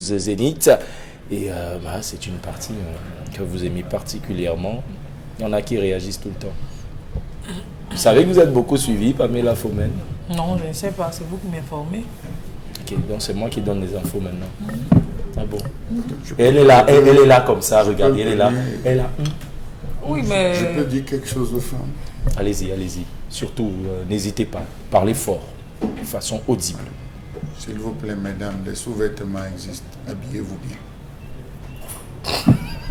The Zénith. Et c'est une partie que vous aimez particulièrement. Il y en a qui réagissent tout le temps. Vous savez que vous êtes beaucoup suivi, Pamela Phomène? Non, je ne sais pas, c'est vous qui m'informez. Ok, donc c'est moi qui donne les infos maintenant. Ah bon? Elle est là comme ça, regardez, elle est là. Elle est là. Oui, mais... Je peux dire quelque chose aux femmes. Allez-y, allez-y. Surtout, n'hésitez pas. Parlez fort, de façon audible. S'il vous plaît, mesdames, les sous-vêtements existent. Habillez-vous bien.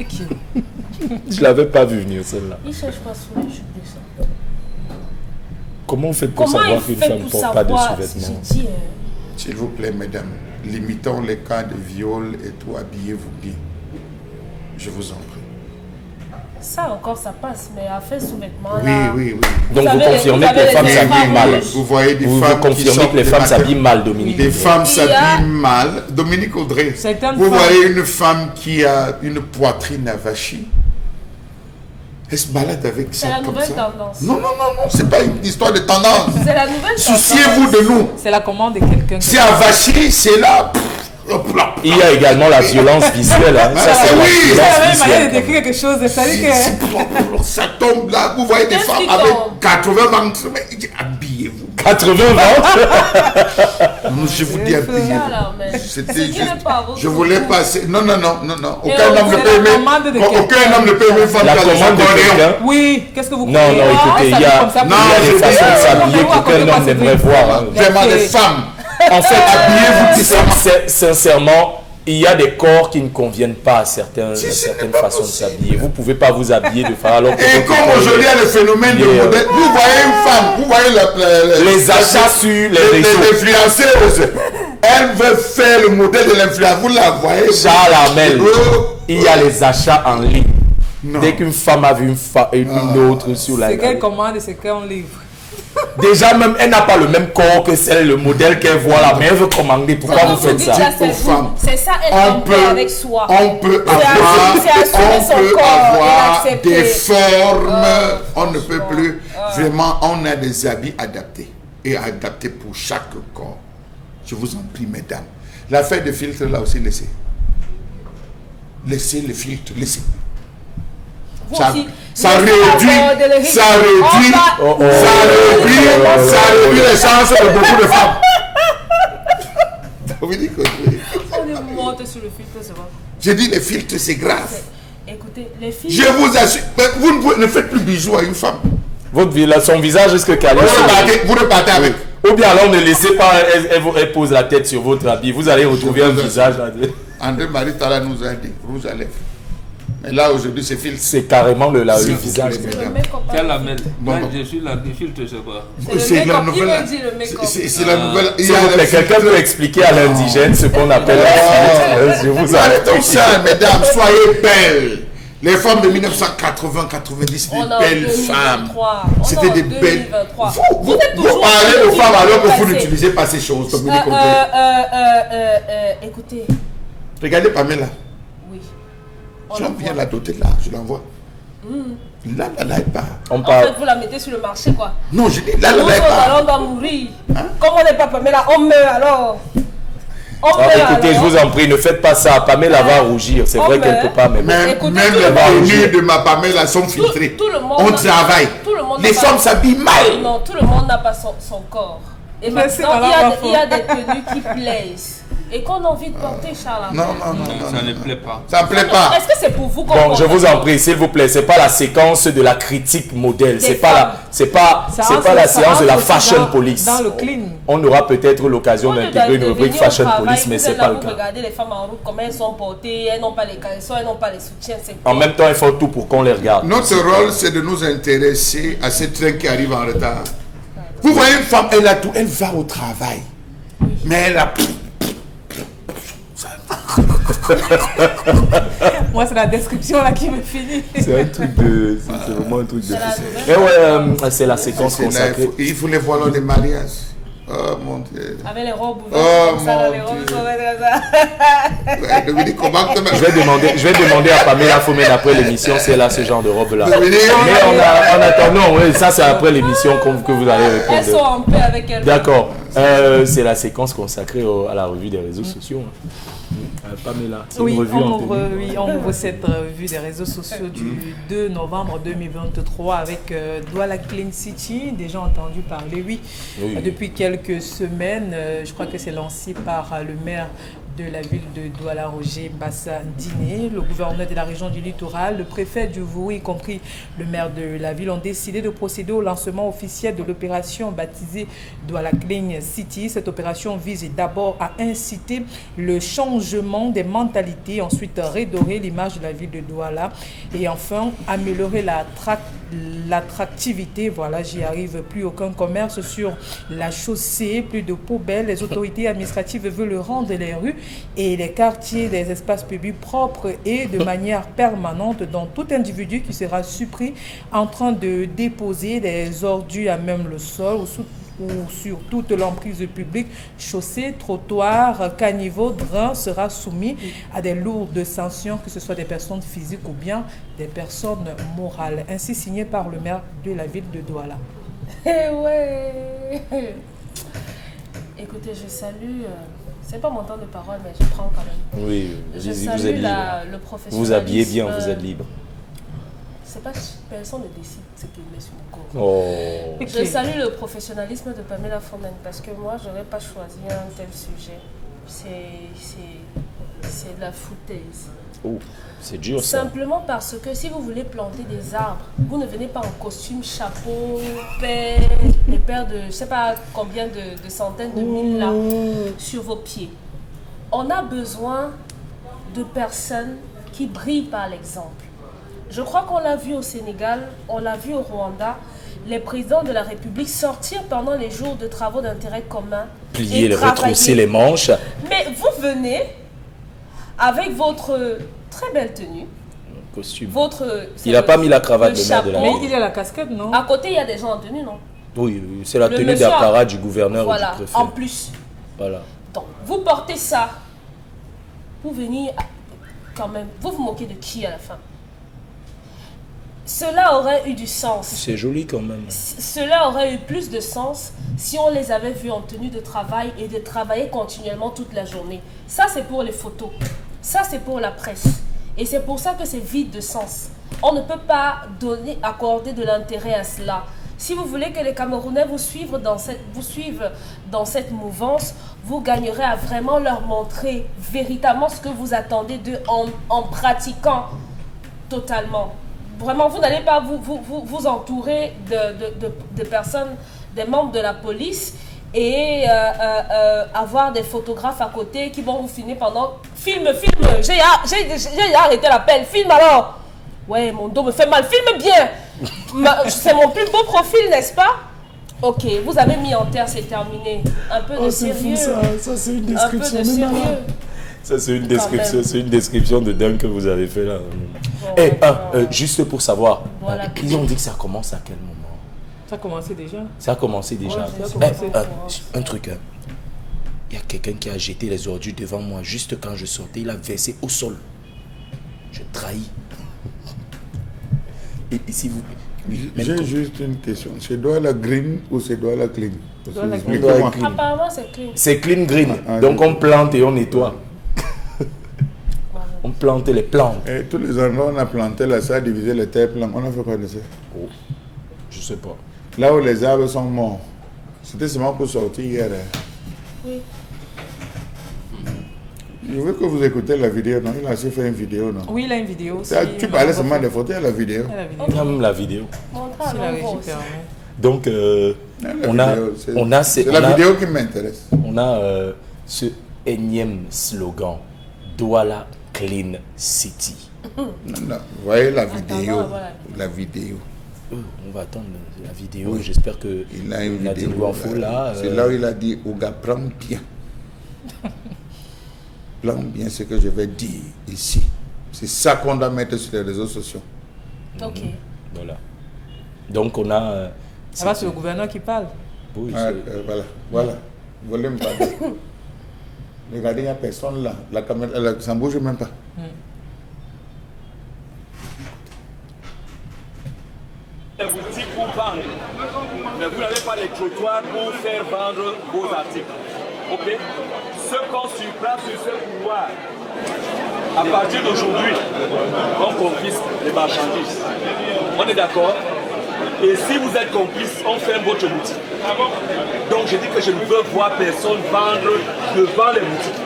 Ok. Je l'avais pas vu venir celle-là. Il cherche pas sous les jupes de ça. Comment vous faites pour savoir qu'une femme ne porte pas de sous-vêtements? S'il vous plaît, mesdames, limitons les cas de viol et tout. Habillez-vous bien. Je vous en prie. Ça encore, ça passe, mais à faire sous-vêtements Oui, là... oui, oui. Donc vous confirmez que les femmes s'habillent mal. Vous voyez des Vous femmes qui confirmez sortent que les des femmes s'habillent mal, Dominique. Les femmes s'habillent mal. Dominique Audrey, vous voyez une femme qui a une poitrine avachie. Elle se balade avec ça. C'est la comme nouvelle ça. tendance. Non, non, non, non, c'est pas une histoire de tendance. C'est la nouvelle tendance. Souciez-vous de nous. C'est la commande de quelqu'un. C'est avachi, c'est là. Il y a également la violence visuelle. Hein. Ça, c'est oui, la violence C'est la manière de visuelle. décrire quelque chose. C'est-à-dire que... Ça tombe là. Vous voyez des Qu'est-ce femmes qui avec tombe 80 ventres. Mais il dit, habillez-vous. 80 ventres. Je vous dis habillez-vous. Alors, mais C'était ce qui juste. n'est pas votre Je voulais passer. Non, non, non, non, non. Et Aucun homme ne c'est peut la aimer. commande de Aucun quelqu'un. homme ne peut aimer une femme La qui a des commande de accordions. quelqu'un. Oui, qu'est-ce que vous Non, croyez? non, écoutez, il y a des façons de s'habiller qu'aucun homme n'aimerait voir. Hein. Vraiment des femmes. En fait, Habillez-vous sincèrement, il y a des corps qui ne conviennent pas à certaines façons de s'habiller. Vous ne pouvez pas vous habiller de façon alors que Et votre comme corps aujourd'hui, il y a le phénomène de modèle. Vous voyez une femme, vous voyez les achats sur les les réseaux. influenceuses. Elle veut faire le modèle de l'influence. Vous la voyez. Charles Armel, il y a les achats en ligne. Non. Dès qu'une femme a vu une autre sur la... C'est qu'elle commande et c'est qu'on livre. Déjà même, elle n'a pas le même corps que celle, le modèle qu'elle voit là, mais elle veut commander. Pourquoi vous faites ça? aux femmes. C'est ça, On être en paix peut- avec soi. On peut c'est assumer son corps et avoir l'accepter. des formes. On ne peut plus. Vraiment, on a des habits adaptés. Et adaptés pour chaque corps. Je vous en prie, mesdames. L'affaire de filtre, là aussi, laissez. Laissez les filtres, laissez. Vous Ça, aussi, ça laissez réduit, la bordellerie. ça réduit, On va- ça réduit les chances de beaucoup de femmes. Vous dites que On est monté sur le filtre, c'est bon. j'ai dit les filtres, c'est grave. Écoutez, les filles... Je vous assure, mais vous ne faites plus bisous à une femme. Son visage risque qu'elle Vous repartez avec. Ou bien alors ne laissez pas, elle pose la tête sur votre habit. Vous allez retrouver un visage là. André-Marie Tala nous a dit, rouge à lèvres. Mais là, aujourd'hui, c'est filtre. C'est carrément le visage. C'est le make-up. Quelle lamelle? Bon, Là, bon. je suis là, le filtre, c'est quoi? C'est la Il nouvelle. me dit le make-up. C'est la nouvelle. Il y S'il a vous plaît, le quelqu'un filtre. peut expliquer à l'indigène ce qu'on appelle la filtre. Je vous Arrêtons arrête. ça, mesdames, soyez belles. Les femmes de 1980-90, c'était On est en des belles femmes. 2023. C'était des belles. 2023. Vous êtes toujours parlez aux femmes alors que vous passé. n'utilisez pas ces choses. Dominique Audrey. Écoutez, Regardez Pamela. oui. Je viens la doter là, je l'envoie. Là, elle part. On En parle. fait, vous la mettez sur le marché, quoi. Non, je dis là, Nous, elle part. on doit mourir. Comme on n'est pas Pamela, on meurt alors. On Alors, meurt écoutez, je alors. vous en prie, ne faites pas ça. Pamela va rougir. C'est vrai qu'elle ne peut pas, mais bon. Même, Écoutez, même tout les le monde- tenues de ma Pamela sont filtrées. Tout le monde On n'a- travaille. tout le monde Les n'a pas- femmes s'habillent mal. Non, tout le monde n'a pas son corps. Et Mais c'est maintenant, alors il y a pas des tenues qui plaisent. Et qu'on a envie de porter, Charles. Non, non, non, Non, non. ça ne plaît pas. Ça ne plaît pas. Est-ce que c'est pour vous qu'on Bon, porte je vous en ça? prie, s'il vous plaît, c'est pas la séquence de la critique modèle, c'est pas femmes. la, c'est pas la séance de la fashion police. Dans le clean. On aura peut-être l'occasion Au lieu d'intégrer une de rubrique venir au fashion travail, police, mais vous c'est êtes pas là, le vous cas. regardez les femmes en route, comment elles sont portées, elles n'ont pas les caleçons, elles n'ont pas les soutiens. C'est En même temps, il faut tout pour qu'on les regarde. Notre rôle, c'est de nous intéresser à ces trains qui arrivent en retard. Vous voyez une femme, elle a tout, elle va au travail. Mais elle a... Moi, c'est la description là qui me finit. C'est un truc de, c'est vraiment un truc de. C'est la Et ouais, c'est la séquence C'est là, consacrée. il faut les voir lors des mariages. Oh mon Dieu. avec les robes ouvertes, Oh, comme ça, là, mon les robes Dieu. sont ouvertes comme ça. Ouais, Dominique, comment te Je vais demander à Pamela Phomène après l'émission si elle a ce genre de robe là. Dominique, Mais en attendant, oui, ça c'est après l'émission que vous allez Elles sont répondre. en paix avec elles. D'accord. C'est la séquence consacrée à la revue des réseaux sociaux. Pamela, c'est Oui, une revue en tenue. on ouvre cette revue des réseaux sociaux du 2 novembre 2023 avec Douala Clean City. Déjà entendu parler, oui. Depuis quelques semaines. Je crois que c'est lancé par le maire de la ville de Douala, Roger Bassa-Diné, le gouverneur de la région du littoral, le préfet du Vouri, y compris le maire de la ville, ont décidé de procéder au lancement officiel de l'opération baptisée Douala Clean City. Cette opération vise d'abord à inciter le changement des mentalités, ensuite redorer l'image de la ville de Douala et enfin améliorer l'attractivité. Voilà, j'y arrive, plus aucun commerce sur la chaussée, plus de poubelles. Les autorités administratives veulent rendre les rues et les quartiers des espaces publics propres et de manière permanente, dont tout individu qui sera surpris en train de déposer des ordures à même le sol ou sur toute l'emprise publique, chaussée, trottoir, caniveau, drain, sera soumis à des lourdes sanctions, que ce soit des personnes physiques ou bien des personnes morales. Ainsi signé par le maire de la ville de Douala. Eh ouais. Écoutez, je salue... c'est pas mon temps de parole, mais je prends quand même. Oui, je vous salue êtes libre. Le professionnalisme. Vous habillez bien, vous êtes libre. C'est pas personne ne décide ce qu'il met sur mon corps. Oh. Je salue le professionnalisme de Pamela Fomen parce que moi, je n'aurais pas choisi un tel sujet. C'est de la foutaise. Oh, c'est dur ça. Simplement parce que si vous voulez planter des arbres, vous ne venez pas en costume, chapeau, paire, des paires de je ne sais pas combien de centaines de mille là sur vos pieds. On a besoin de personnes qui brillent par l'exemple. Je crois qu'on l'a vu au Sénégal, on l'a vu au Rwanda, les présidents de la République sortir pendant les jours de travaux d'intérêt commun. Plier, retrousser les manches. Mais vous venez avec votre très belle tenue. Costume. Il n'a pas mis la cravate de maire de la Mais ville. il a la casquette, non? À côté, il y a des gens en tenue, non? Oui, c'est la Le tenue monsieur d'apparat du gouverneur voilà, et du préfet. en plus. Voilà. Donc, vous portez ça. Vous venez quand même. Vous vous moquez de qui à la fin? Cela aurait eu du sens. C'est joli quand même. Cela aurait eu plus de sens si on les avait vus en tenue de travail et de travailler continuellement toute la journée. Ça, c'est pour les photos. Ça, c'est pour la presse. Et c'est pour ça que c'est vide de sens. On ne peut pas accorder de l'intérêt à cela. Si vous voulez que les Camerounais vous suivent dans cette mouvance, vous gagnerez à vraiment leur montrer véritablement ce que vous attendez d'eux en pratiquant totalement. Vraiment, vous n'allez pas vous entourer de personnes, des membres de la police et avoir des photographes à côté qui vont vous filmer pendant... Filme, j'ai arrêté l'appel, filme alors. Ouais, mon dos me fait mal, filme bien. C'est mon plus beau profil, n'est-ce pas? Ok, vous avez mis en terre, c'est terminé. Un peu de sérieux. Ça c'est une description. Un peu de sérieux. Ça c'est une description de dingue que vous avez fait là. Juste pour savoir, Voilà. ils ont dit que ça commence à quel moment? Ça a commencé déjà. Ça a commencé déjà. Ouais, Un truc. Il y a quelqu'un qui a jeté les ordures devant moi juste quand je sortais. Il a versé au sol. Je trahis. Et si vous... J'ai juste une question. C'est Douala Green ou c'est Douala Clean? Douala Green. Expliquez-moi. Apparemment, c'est clean. C'est clean green. Ah, Donc oui. on plante et on nettoie. On plante les plantes. Et tous les endroits où on a planté là, ça a divisé les terres plantes. On a fait quoi de ça? Oh, je sais pas. Là où les arbres sont morts. C'était seulement pour sortir hier. Hein. Oui. Je veux que vous écoutez la vidéo, non? Il a aussi fait une vidéo, non? Oui, il a une vidéo aussi. Tu parlais seulement des photos, il y a la vidéo. Il a la vidéo. Il y a même la vidéo. Montrez à Si la l'endroit régie aussi. permet. Donc, C'est la vidéo qui m'intéresse. on a ce énième slogan Douala Clean City. Non, non. Vous voyez la vidéo. voilà. La vidéo. On va attendre la vidéo. Oui. J'espère que Il a une Nadine vidéo. Guanfo, là. C'est là où il a dit Ouga, prends bien. Prends bien ce que je vais dire ici. C'est ça qu'on doit mettre sur les réseaux sociaux. Ok. Voilà. Donc, on a. Ça va, c'est le gouverneur qui parle. Oui, Ah, c'est- voilà. Vous voulez me parler? Regardez, il n'y a personne là. La caméra, ça ne bouge même pas. Les boutiques pour vendre, mais vous n'avez pas les trottoirs pour faire vendre vos articles. Ok? Ceux qu'on surprend sur ce couloir, À partir d'aujourd'hui, on confisque les marchandises. On est d'accord? Et si vous êtes complice, on ferme votre boutique. Donc je dis que je ne veux voir personne vendre devant les boutiques.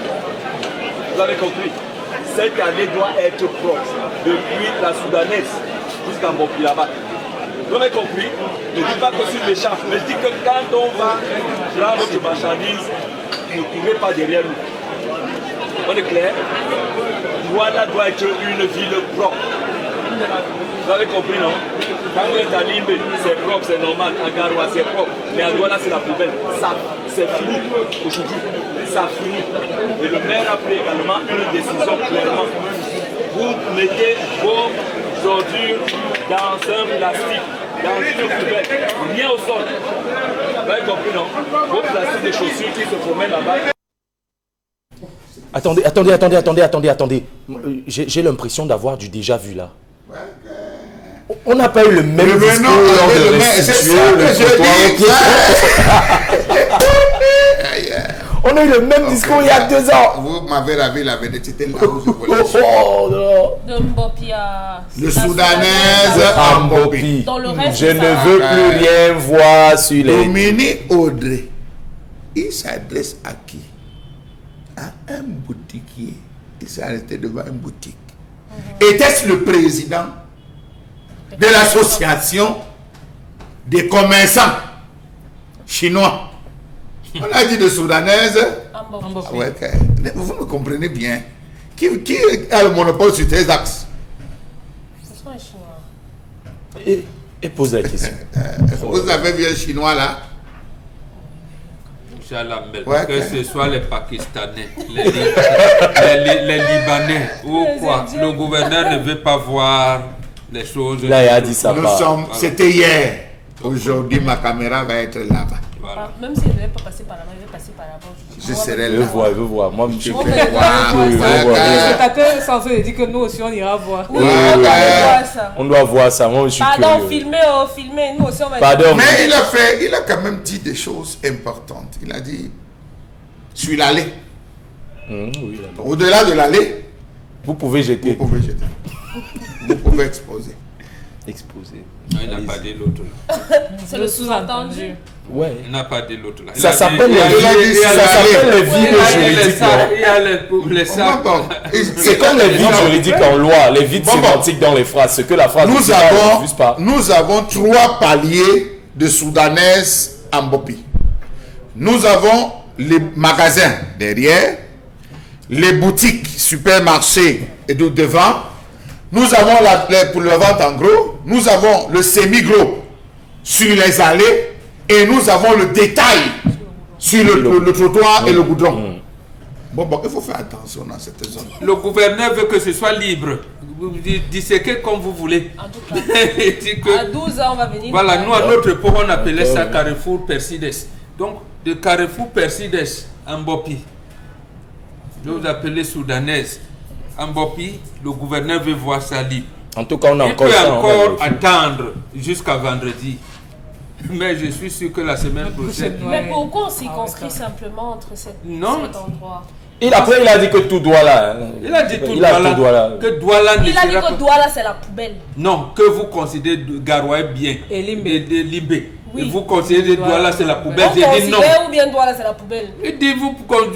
Vous avez compris? Cette année doit être propre, depuis la Soudanaise jusqu'à Mbopi là-bas. Vous avez compris? Ne dis pas que je suis méchant, mais je dis que quand on va prendre votre marchandise, ne courez pas derrière nous. On est clair? Douala doit être une ville propre. Vous avez compris, non? Quand vous êtes à Limbe, c'est propre, c'est normal. À Garoua, c'est propre. Mais à Douala, c'est la poubelle. Ça, c'est fini aujourd'hui. Ça finit. Et le maire a pris également une décision clairement. Vous mettez vos ordures dans un plastique, dans une poubelle, rien au sol. Vous avez compris, non? Vos plastiques de chaussures qui se promènent là-bas. Attendez. J'ai l'impression d'avoir du déjà vu là. On n'a pas eu le même discours lors de restituer le trottoir. On a eu le même discours il y a 2 ans. Vous m'avez lavé la vénétité là où je voulais. De Mbopi à... Le Soudanaise à Mbopi. Dans le reste, Je ne veux plus rien voir sur les... Dominique Audrey, il s'adresse à qui? À un boutiquier. Il s'est arrêté devant une boutique. Était-ce le président de l'association des commerçants chinois? On a dit de Soudanaise. Ouais, vous me comprenez bien. Qui a le monopole sur tes axes? Ce sont les Chinois. Et pose la question. Vous avez vu un Chinois là? Ouais, que ce soit les Pakistanais, les Libanais ou quoi, le gouverneur ne veut pas voir les choses. Là, il a dit ça. C'était hier. Aujourd'hui, ma caméra va être là-bas. Voilà. Même s'il ne devait pas passer par là-bas, il va passer par là-bas. Je serai là. Je veux voir. Moi, je Le spectateur censé dire que nous aussi, on ira voir. Oui, on doit voir ça. On doit voir ça. Moi, je suis Pardon, curieux. filmer. Nous aussi, on va... Pardon. Mais il a quand même dit des choses importantes. Il a dit, sur l'allée. Oui, Au-delà de l'allée, vous pouvez jeter. vous pouvez jeter. Vous pouvez exposer. Exposer. Non, il n'a pas dit l'autre là. C'est le sous-entendu. Ouais. Il n'a pas dit l'autre là. Ça s'appelle les vides juridiques. Il y a les sacs. C'est comme les vides juridiques en loi, les vides sémantiques dans les phrases. Ce que la phrase nous avons 3 paliers de Soudanaise à Mbopi. Nous avons les magasins derrière, les boutiques, supermarchés et de devant. Nous avons pour la vente en gros, nous avons le semi-gros sur les allées et nous avons le détail sur le trottoir et le goudron. Bon, il faut faire attention dans cette zone. Le gouverneur veut que ce soit libre. Vous disséquez comme vous voulez. En tout cas, à 12 ans, on va venir. Voilà, nous à notre époque, on appelait ça Carrefour Persides. Donc, de Carrefour Persides à Mbopi, vous appelez Soudanaise. À Mbopi, le gouverneur veut voir ça libre. En tout cas, on a Il encore peut ça. encore attendre jusqu'à vendredi. Mais je suis sûr que la semaine prochaine... Mais pourquoi on circonscrit simplement entre cet endroit? Après, il a dit que tout doit là. Il a dit tout Douala. Que Douala ne Il a dit que Douala, c'est la poubelle. Non, que vous considérez Garoua bien. Et Limbe. Et Limbe. Oui. Et vous considérez Douala, c'est la poubelle. On J'ai dit non. considère ou bien Douala, c'est la poubelle? Il dit vous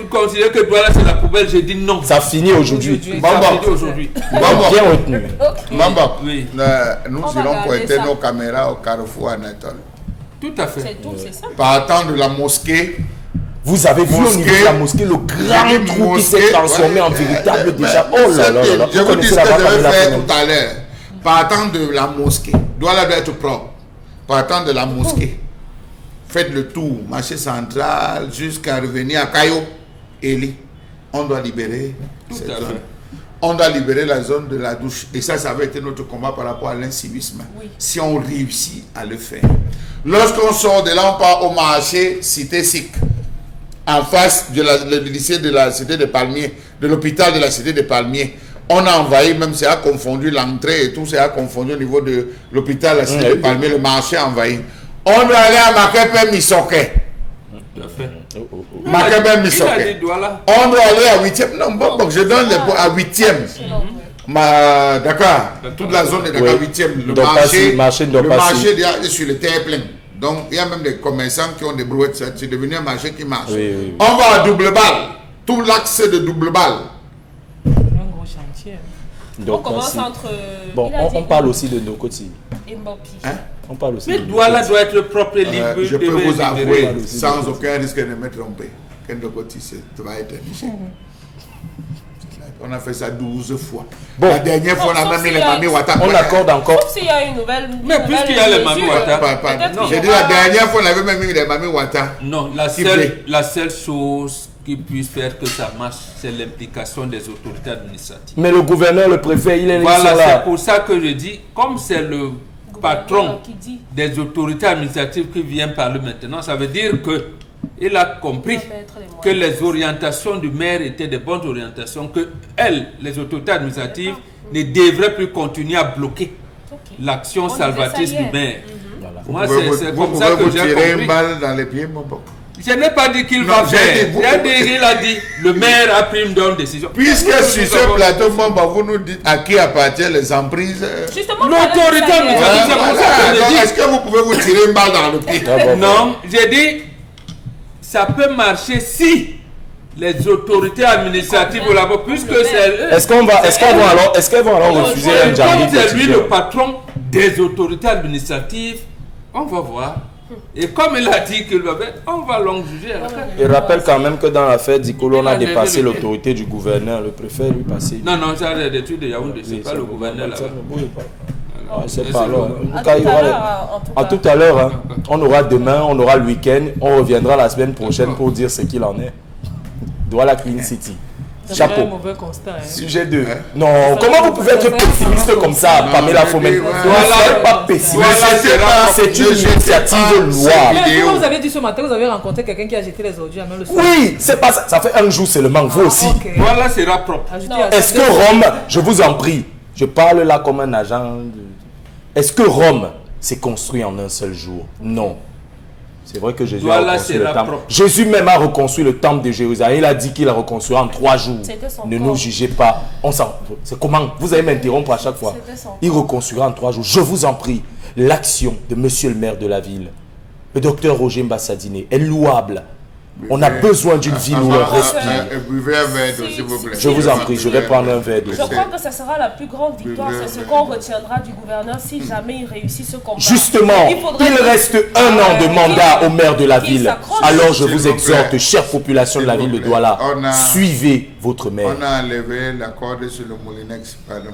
considérez que Douala, c'est la poubelle. J'ai dit non. Ça finit aujourd'hui. Ça finit aujourd'hui. Bien retenu. Mamba, Oui. nous irons pointer nos caméras au Carrefour Anatole. Tout à fait. C'est tout, c'est ça. Partant de la mosquée. Vous avez vu au niveau de la mosquée le grand trou qui s'est transformé en véritable déjà. Oh là là là. Je vous dis ce que je vais faire tout à l'heure. Partant de la mosquée. Douala doit être propre. Partant de la mosquée. Faites le tour, marché central, jusqu'à revenir à Caillou. Eli. On doit libérer cette zone. On doit libérer la zone de la douche. Et ça avait été notre combat par rapport à l'incivisme. Oui. Si on réussit à le faire. Lorsqu'on sort de là, on part au marché Cité SIC. En face du lycée de la Cité des Palmiers, de l'hôpital de la Cité des Palmiers. On a envahi, même c'est a confondu l'entrée et tout, c'est a confondu au niveau de l'hôpital de la Cité des Palmiers, le marché a envahi. On doit aller à Makepe Misoke. Makabe Missoké. On doit aller à 8e. Non, bon, je donne les points à 8e. D'accord, toute la zone est d'accord, 8e. Le marché est sur le terre plein. Donc, il y a même des commerçants qui ont des brouettes. C'est devenu un marché qui marche. Oui. On va à double balle. Tout l'axe de double balle. Un gros chantier. Donc, on commence entre... Bon, on parle aussi de Nokoti. Et Mbopi. On parle aussi mais Douala doit être propre et libre. Je peux vous avouer, sans aucun risque de me tromper, que Nokoti, ça va être un échec. On a fait ça 12 fois. Bon. La dernière fois, on a même mis les Mami Wata. On accorde encore. Sauf s'il y a une nouvelle. Mais puisqu'il y a les Mami Wata. J'ai dit la dernière fois, on avait même mis les Mami Wata. Non, la seule chose qui puisse faire que ça marche, c'est l'implication des autorités administratives. Mais le gouverneur, le préfet, il est là. Voilà, c'est pour ça que je dis, comme c'est le patron des autorités administratives qui vient parler maintenant, ça veut dire que il a compris que les orientations du maire étaient des bonnes orientations, que les autorités administratives ne devraient plus continuer à bloquer l'action salvatrice du maire. Moi, c'est comme ça que j'ai compris. Tirer une balle dans les pieds, mon bon. Je n'ai pas dit qu'il va faire. Il a dit, le maire a pris une bonne décision. Puisque sur ce plateau, vous nous dites à qui appartient les emprises. L'autorité administrative, c'est pour ça que je dis. Est-ce que vous pouvez vous tirer une balle dans le pied? Non, j'ai dit, ça peut marcher si les autorités administratives là-bas, puisque c'est... Est-ce qu'elles vont alors refuser un jardin? Comme c'est lui le patron des autorités administratives, on va voir. Et comme il a dit qu'il va faire, on va l'en juger. Je rappelle quand même que dans l'affaire d'Ikolo, on a dépassé l'autorité du gouverneur. Le préfet lui passé. Non, ça a des trucs de Yaoundé, c'est pas le gouverneur là-bas. C'est pas alors. À tout à l'heure, on aura demain, on aura le week-end, on reviendra la semaine prochaine pour dire ce qu'il en est. Douala Clean City. Chapeau. Un mauvais constat. Sujet 2. Non, comment vous pouvez être pessimiste comme ça, Pamela Fomen? Voilà, pas pessimiste. C'est une initiative louable. Comme vous avez dit ce matin, vous avez rencontré quelqu'un qui a jeté les ordures à main le soir. Oui, c'est pas ça. Ça fait un jour seulement, vous aussi. Voilà, sera propre. Est-ce que Rome, je vous en prie, je parle là comme un agent. Est-ce que Rome s'est construit en un seul jour? Non. C'est vrai que Jésus a reconstruit le temple. Jésus même a reconstruit le temple de Jérusalem. Il a dit qu'il a reconstruit en 3 jours. Ne nous jugez pas. C'est comment? Vous allez m'interrompre à chaque fois. Il reconstruira en 3 jours. Je vous en prie. L'action de monsieur le maire de la ville, le docteur Roger Mbassadine, est louable. On a besoin d'une ville où on respire. Buvez un verre d'eau, s'il vous plaît. Je vous en prie, je vais prendre un verre d'eau. Je crois que ce sera la plus grande victoire. C'est ce qu'on retiendra du gouverneur si jamais il réussit ce combat. Justement, il reste 1 an de mandat au maire de la ville. Alors je vous exhorte, chère population de la ville de Douala, suivez votre maire. On a enlevé la corde sur le Moulinex, pardon.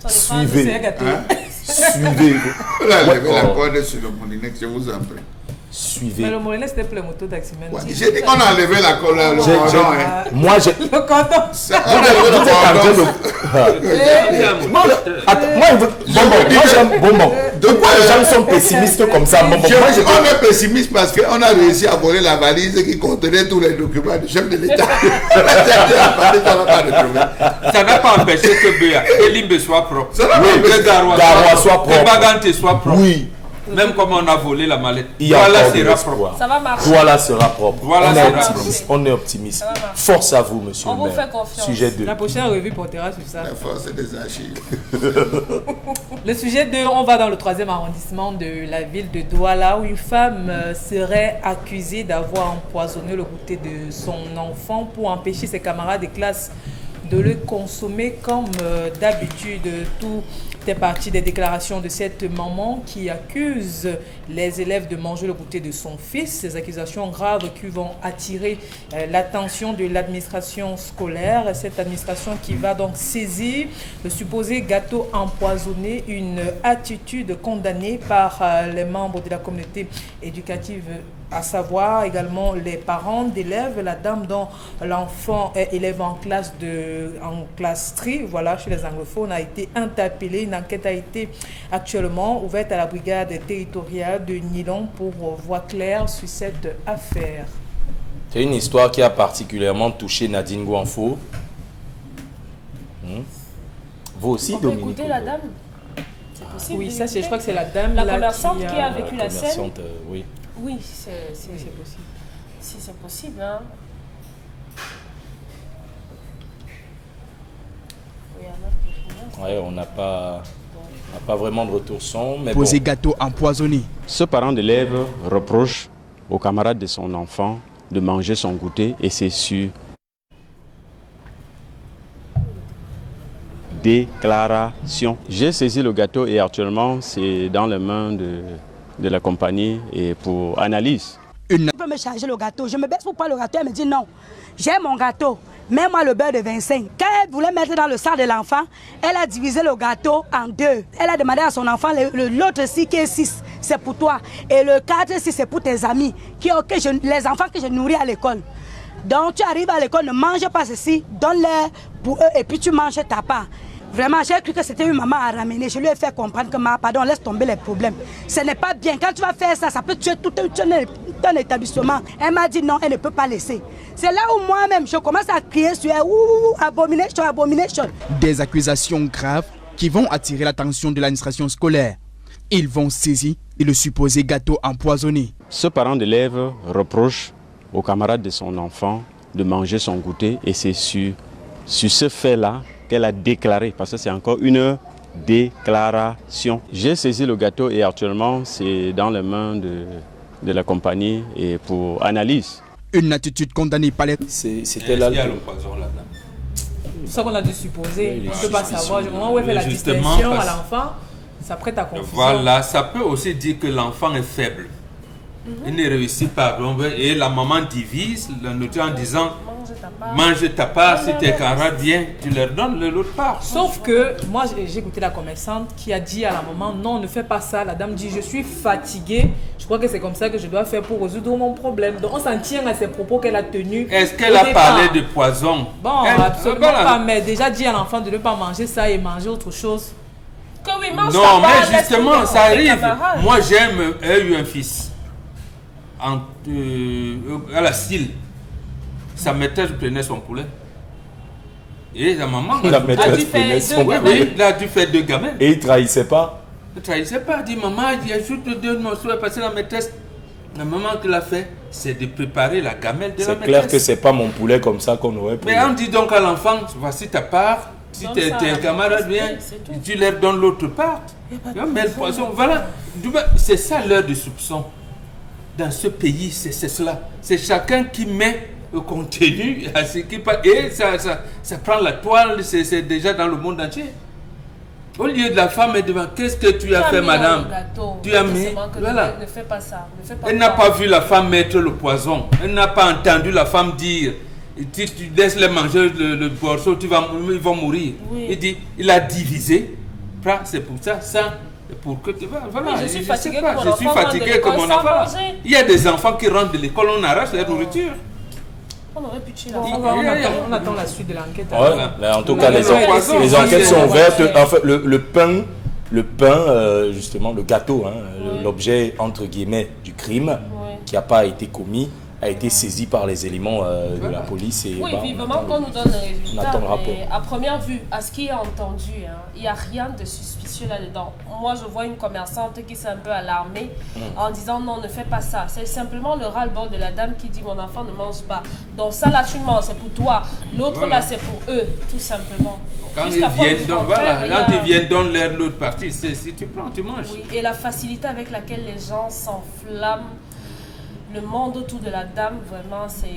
Suivez. Suivez. On a enlevé la corde sur le Moulinex, je vous en prie. Suivez. Mais le Moulinex, c'était pour les motos taximènes. J'ai dit qu'on a enlevé la colère, le cordon. Moi, j'ai... Le cordon. Vous êtes en train de... Moi, pourquoi les gens sont pessimistes comme ça? On est pessimiste parce qu'on a réussi à voler la valise qui contenait tous les documents du chef de l'État. Ça n'a pas empêché que Béa et Limbe soit propre. Que Garoua soit propre. Que Bagante soit propre. Oui. Même comme on a volé la mallette. Voilà sera propre. Ça va marcher. Voilà sera propre. Voilà, on est optimiste. Force à vous, monsieur. On vous fait confiance. Sujet 2. La prochaine revue portera sur ça. La force des archives. Le sujet 2, on va dans le 3e arrondissement de la ville de Douala où une femme serait accusée d'avoir empoisonné le goûter de son enfant pour empêcher ses camarades de classe de le consommer comme d'habitude. Tout est parti des déclarations de cette maman qui accuse les élèves de manger le goûter de son fils. Ces accusations graves qui vont attirer l'attention de l'administration scolaire. Cette administration qui va donc saisir le supposé gâteau empoisonné, une attitude condamnée par les membres de la communauté éducative, à savoir également les parents d'élèves. La dame dont l'enfant est élève en classe tri, voilà, chez les anglophones, a été interpellée. Une enquête a été actuellement ouverte à la brigade territoriale de Nilon pour voir clair sur cette affaire. C'est une histoire qui a particulièrement touché Nadine Gouanfo. Vous aussi, on peut Dominique? Écouter la dame. C'est possible. Oui, ça, je crois que c'est la dame la commerçante qui a vécu la scène. Oui. Oui, c'est possible. Si c'est possible, hein. Ouais, on n'a pas vraiment de retour son. Mais Posé gâteau empoisonné. Ce parent d'élève reproche aux camarades de son enfant de manger son goûter et c'est sur déclaration. J'ai saisi le gâteau et actuellement c'est dans les mains de la compagnie et pour analyse. Je peux me charger le gâteau. Je me baisse pour prendre le gâteau. Elle me dit non, j'ai mon gâteau. Mets-moi le beurre de 25. Quand elle voulait mettre dans le sac de l'enfant, elle a divisé le gâteau en 2. Elle a demandé à son enfant, l'autre ci qui est 6, c'est pour toi. Et le 4 ci, c'est pour tes amis, les enfants que je nourris à l'école. Donc tu arrives à l'école, ne mange pas ceci, donne-les pour eux et puis tu manges ta part. Vraiment, j'ai cru que c'était une maman à ramener. Je lui ai fait comprendre que, pardon, laisse tomber les problèmes. Ce n'est pas bien. Quand tu vas faire ça, ça peut tuer tout un établissement. Elle m'a dit non, elle ne peut pas laisser. C'est là où moi-même, je commence à crier sur elle. Abomination, abomination. Des accusations graves qui vont attirer l'attention de l'administration scolaire. Ils vont saisir le supposé gâteau empoisonné. Ce parent d'élève reproche aux camarades de son enfant de manger son goûter et c'est sur ce fait-là qu'elle a déclaré, parce que c'est encore une déclaration. J'ai saisi le gâteau et actuellement c'est dans les mains de la compagnie et pour analyse. Une attitude condamnée par les... C'était là. Il y a le poison là-dedans. C'est ça qu'on a dû supposer. Oui, on ne peut pas savoir. Du moment où elle fait la distinction à l'enfant, ça prête à confusion. Voilà, ça peut aussi dire que l'enfant est faible. Il ne réussit pas. Et la maman divise la nourriture en disant mange ta part, si tes camarades viennent, tu leur donnes l'autre part. Sauf que moi j'ai écouté la commerçante qui a dit à la maman non, ne fais pas ça. La dame dit je suis fatiguée, je crois que c'est comme ça que je dois faire pour résoudre mon problème. Donc on s'en tient à ces propos qu'elle a tenus. Est-ce qu'elle a parlé de poison? Bon, absolument pas, mais déjà dit à l'enfant de ne pas manger ça et manger autre chose. Que oui, mange non, mais justement, ça arrive. Moi j'ai eu un fils à la Cile. Sa maîtresse prenait son poulet. Et sa maman la maîtresse prenait son poulet. Oui, il a dû faire 2 gamelles. Et il trahissait pas. Il trahissait pas. Il dit maman, il y a juste 2 morceaux parce que la maîtresse. La maman qui l'a fait, c'est de préparer la gamelle de la maîtresse. C'est clair que c'est pas mon poulet comme ça qu'on aurait pu. Mais on dit donc à l'enfant, voici ta part. Si tes camarades viennent, tu leur donnes l'autre part. Mais le poisson, voilà. C'est ça l'heure de soupçon. Dans ce pays, c'est cela. C'est chacun qui met le contenu à ce qui passe. Et ça prend la toile, c'est déjà dans le monde entier. Au lieu de la femme est devant, qu'est-ce que tu as fait, madame? Tu as mis. Voilà. Ne fais pas ça. Elle n'a pas vu la femme mettre le poison. Elle n'a pas entendu la femme dire tu laisses-les manger le morceau, ils vont mourir. Oui. Il a divisé. C'est pour ça, pour que tu vas. Voilà, oui, je suis fatigué comme mon enfant. Il y a des enfants qui rentrent de l'école, on arrache leur nourriture. On aurait pu tuer on attend la suite de l'enquête. Ouais, en tout cas, les enquêtes sont ouvertes. En fait, le pain, justement, le gâteau, l'objet entre guillemets du crime qui n'a pas été commis, a été saisi par les éléments de la police. Et, oui, vivement qu'on nous donne le résultat. Mais à première vue, à ce qui est entendu, il n'y a rien de suspicieux là-dedans. Moi, je vois une commerçante qui s'est un peu alarmée en disant non, ne fais pas ça. C'est simplement le ras-le-bol de la dame qui dit mon enfant ne mange pas. Donc ça là, tu manges, c'est pour toi. L'autre là, c'est pour eux, tout simplement. Quand ils viennent, donne-leur l'autre partie. Si tu prends, tu manges. Oui, et la facilité avec laquelle les gens s'enflamment. Le monde autour de la dame, vraiment, c'est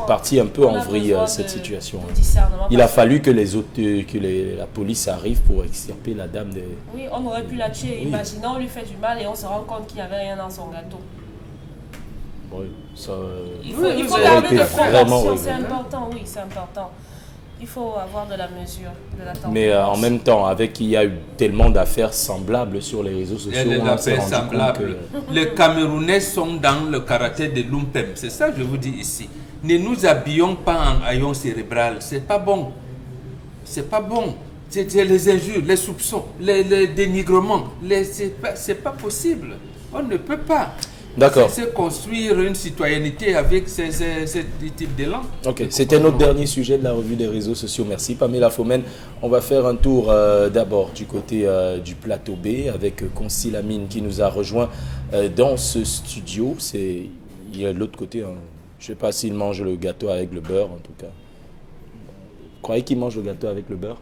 parti un peu en vrille, cette situation. Il a fallu que la police arrive pour extirper la dame. Oui, on aurait pu la tuer. Oui. Imaginons, on lui fait du mal et on se rend compte qu'il n'y avait rien dans son gâteau. Oui, ça, il faut garder de proportion, c'est important, oui, c'est important. Il faut avoir de la mesure, de la température. Mais en même temps, il y a eu tellement d'affaires semblables sur les réseaux sociaux. Il y a des affaires semblables. Les Camerounais sont dans le caractère de l'UMPEM. C'est ça que je vous dis ici. Ne nous habillons pas en haillons cérébral. C'est pas bon. C'est pas bon. C'est les injures, les soupçons, les dénigrements. C'est pas possible. On ne peut pas. D'accord. C'est construire une citoyenneté avec ce type d'élan. Ok, c'était notre dernier sujet de la revue des réseaux sociaux. Merci Pamela Fomène. On va faire un tour d'abord du côté du plateau B avec Concy Lamine qui nous a rejoint dans ce studio. Il y a de l'autre côté. Hein. Je ne sais pas s'il mange le gâteau avec le beurre en tout cas. Vous croyez qu'il mange le gâteau avec le beurre?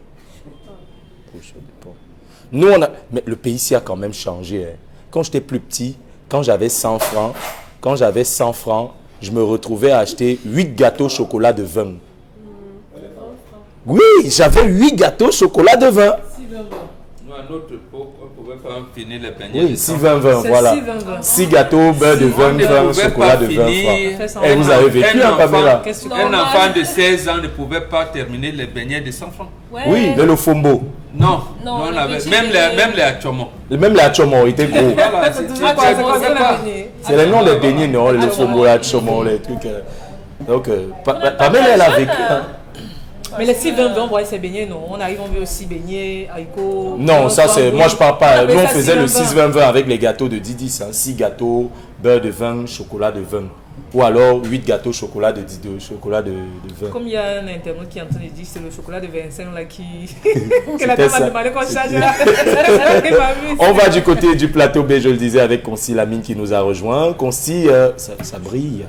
Nous, mais le pays ici a quand même changé. Hein. Quand j'étais plus petit, quand j'avais 100 francs, je me retrouvais à acheter 8 gâteaux chocolat de 20. Oui, j'avais 8 gâteaux chocolat de 20. Nous, à notre époque, on ne pouvait pas finir les beignets. Oui, 6 20 voilà. 6 gâteaux, beurre de 20 francs, chocolat de 20 francs. Et vous avez vécu un Pamela. Un enfant de 16 ans ne pouvait pas terminer les beignets de 100 francs. Ouais. Oui, le Lofombo. Non, on avait, même les Achomo. Même les Achomo étaient gros. Voilà, c'est le nom des beignets, non, le Lofombo, les Achomo, les trucs. Donc, Pamela, elle a vécu. Hein. Mais les 6-20, on voyait ces beignets, non. On arrive, on veut aussi beignets, haricot. Non, ça c'est. Moi je parle pas. Nous on faisait le 6-20-20 avec les gâteaux de 10-10. Hein. 6 gâteaux, beurre de 20, chocolat de 20. Ou alors 8 gâteaux chocolat de 20. Comme il y a un internaute qui est en train de dire c'est le chocolat de 25 là qui. Que la dame a demandé qu'on change là. On va du côté du plateau B, je le disais, avec Concy Lamine qui nous a rejoint. Concy, ça brille.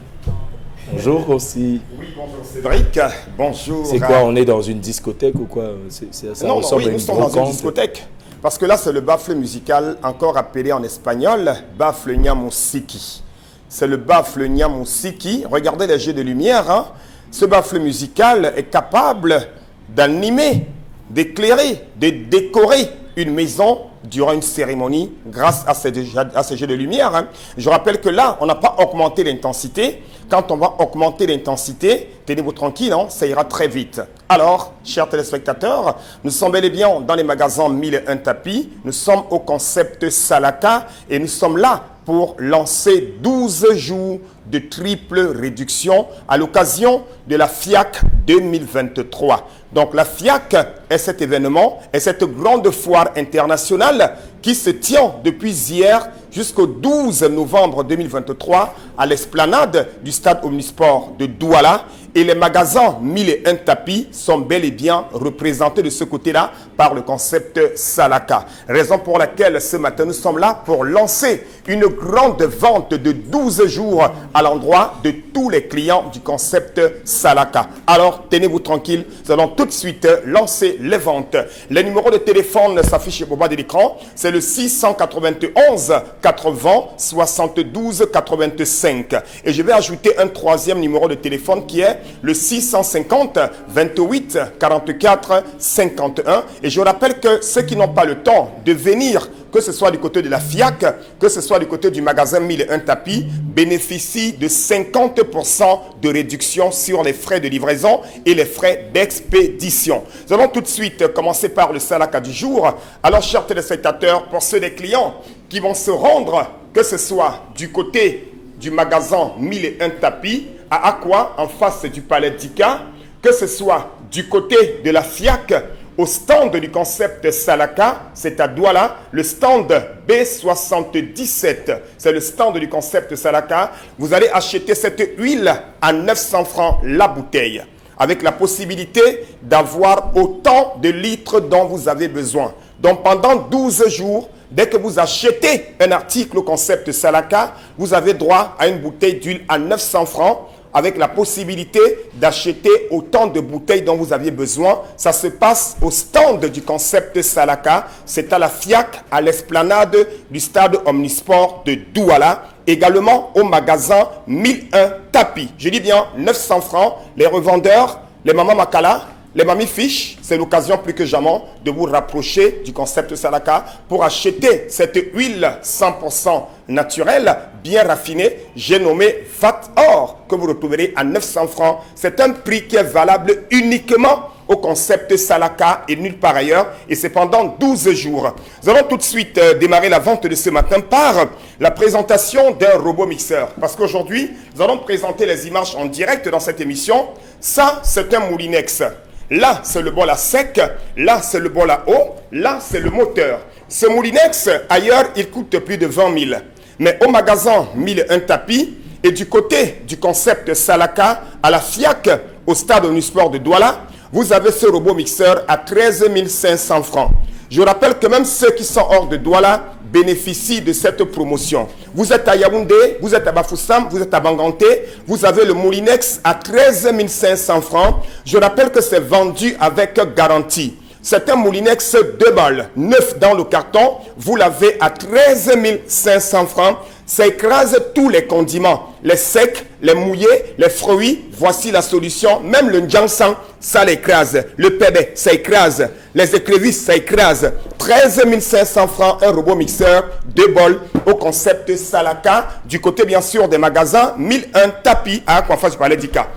Bonjour Concy. Oui, bonjour Cédric. Bonjour. C'est quoi, on est dans une discothèque ou quoi? Ça ressemble à une nous sommes dans une discothèque. Parce que là, c'est le baffle musical, encore appelé en espagnol, baffle Nyamusiki. C'est le baffle Nyamusiki. Regardez les jets de lumière. Hein. Ce baffle musical est capable d'animer, d'éclairer, de décorer une maison durant une cérémonie grâce à ces jets de lumière. Hein. Je rappelle que là, on n'a pas augmenté l'intensité. Quand on va augmenter l'intensité, tenez-vous tranquille, hein, ça ira très vite. Alors, chers téléspectateurs, nous sommes bel et bien dans les magasins 1001 tapis. Nous sommes au concept Salaka et nous sommes là pour lancer 12 jours de triple réduction à l'occasion de la FIAC 2023. Donc la FIAC est cet événement, est cette grande foire internationale qui se tient depuis hier jusqu'au 12 novembre 2023 à l'esplanade du stade Omnisport de Douala. Et les magasins 1001 tapis sont bel et bien représentés de ce côté-là par le concept Salaka. Raison pour laquelle ce matin nous sommes là pour lancer une grande vente de 12 jours à l'endroit de tous les clients du concept Salaka. Alors tenez-vous tranquille, nous allons tout de suite lancer les ventes. Le numéro de téléphone s'affiche au bas de l'écran, c'est le 691 80 72 85. Et je vais ajouter un troisième numéro de téléphone qui est le 650 28 44 51. Et je rappelle que ceux qui n'ont pas le temps de venir, que ce soit du côté de la FIAC, que ce soit du côté du magasin 1001 tapis, bénéficient de 50% de réduction sur les frais de livraison et les frais d'expédition. Nous allons tout de suite commencer par le Salaka du jour. Alors, chers téléspectateurs, pour ceux des clients qui vont se rendre, que ce soit du côté du magasin 1001 tapis, à Aqua, en face du palais d'Ika, que ce soit du côté de la FIAC, au stand du concept Salaka, c'est à Douala, le stand B77, c'est le stand du concept Salaka. Vous allez acheter cette huile à 900 francs la bouteille, avec la possibilité d'avoir autant de litres dont vous avez besoin. Donc pendant 12 jours, dès que vous achetez un article au concept Salaka, vous avez droit à une bouteille d'huile à 900 francs, avec la possibilité d'acheter autant de bouteilles dont vous aviez besoin. Ça se passe au stand du concept Salaka. C'est à la FIAC, à l'esplanade du stade Omnisport de Douala. Également au magasin 1001 tapis. Je dis bien 900 francs. Les revendeurs, les mamans Makala, les mamies fiches, c'est l'occasion plus que jamais de vous rapprocher du concept Salaka pour acheter cette huile 100% naturelle, bien raffinée, j'ai nommé Fat Or, que vous retrouverez à 900 francs. C'est un prix qui est valable uniquement au concept Salaka et nulle part ailleurs, et c'est pendant 12 jours. Nous allons tout de suite démarrer la vente de ce matin par la présentation d'un robot mixeur. Parce qu'aujourd'hui, nous allons présenter les images en direct dans cette émission. Ça, c'est un Moulinex. Là, c'est le bol à sec. Là, c'est le bol à eau. Là, c'est le moteur. Ce Moulinex, ailleurs, il coûte plus de 20 000. Mais au magasin 1001 tapis et du côté du concept Salaka à la FIAC, au stade Omnisport de Douala, vous avez ce robot mixeur à 13 500 francs. Je rappelle que même ceux qui sont hors de Douala bénéficient de cette promotion. Vous êtes à Yaoundé, vous êtes à Bafoussam, vous êtes à Banganté, vous avez le Moulinex à 13 500 francs. Je rappelle que c'est vendu avec garantie. C'est un Moulinex 2 balles, neuf dans le carton. Vous l'avez à 13 500 francs. Ça écrase tous les condiments, les secs, les mouillés, les fruits. Voici la solution. Même le njangsan, ça l'écrase. Le pébé, ça écrase. Les écrevisses, ça écrase. 13 500 francs, un robot mixeur, 2 bols, au concept Salaka. Du côté, bien sûr, des magasins, 1001 tapis à Aquafa, je parlais d'ICA.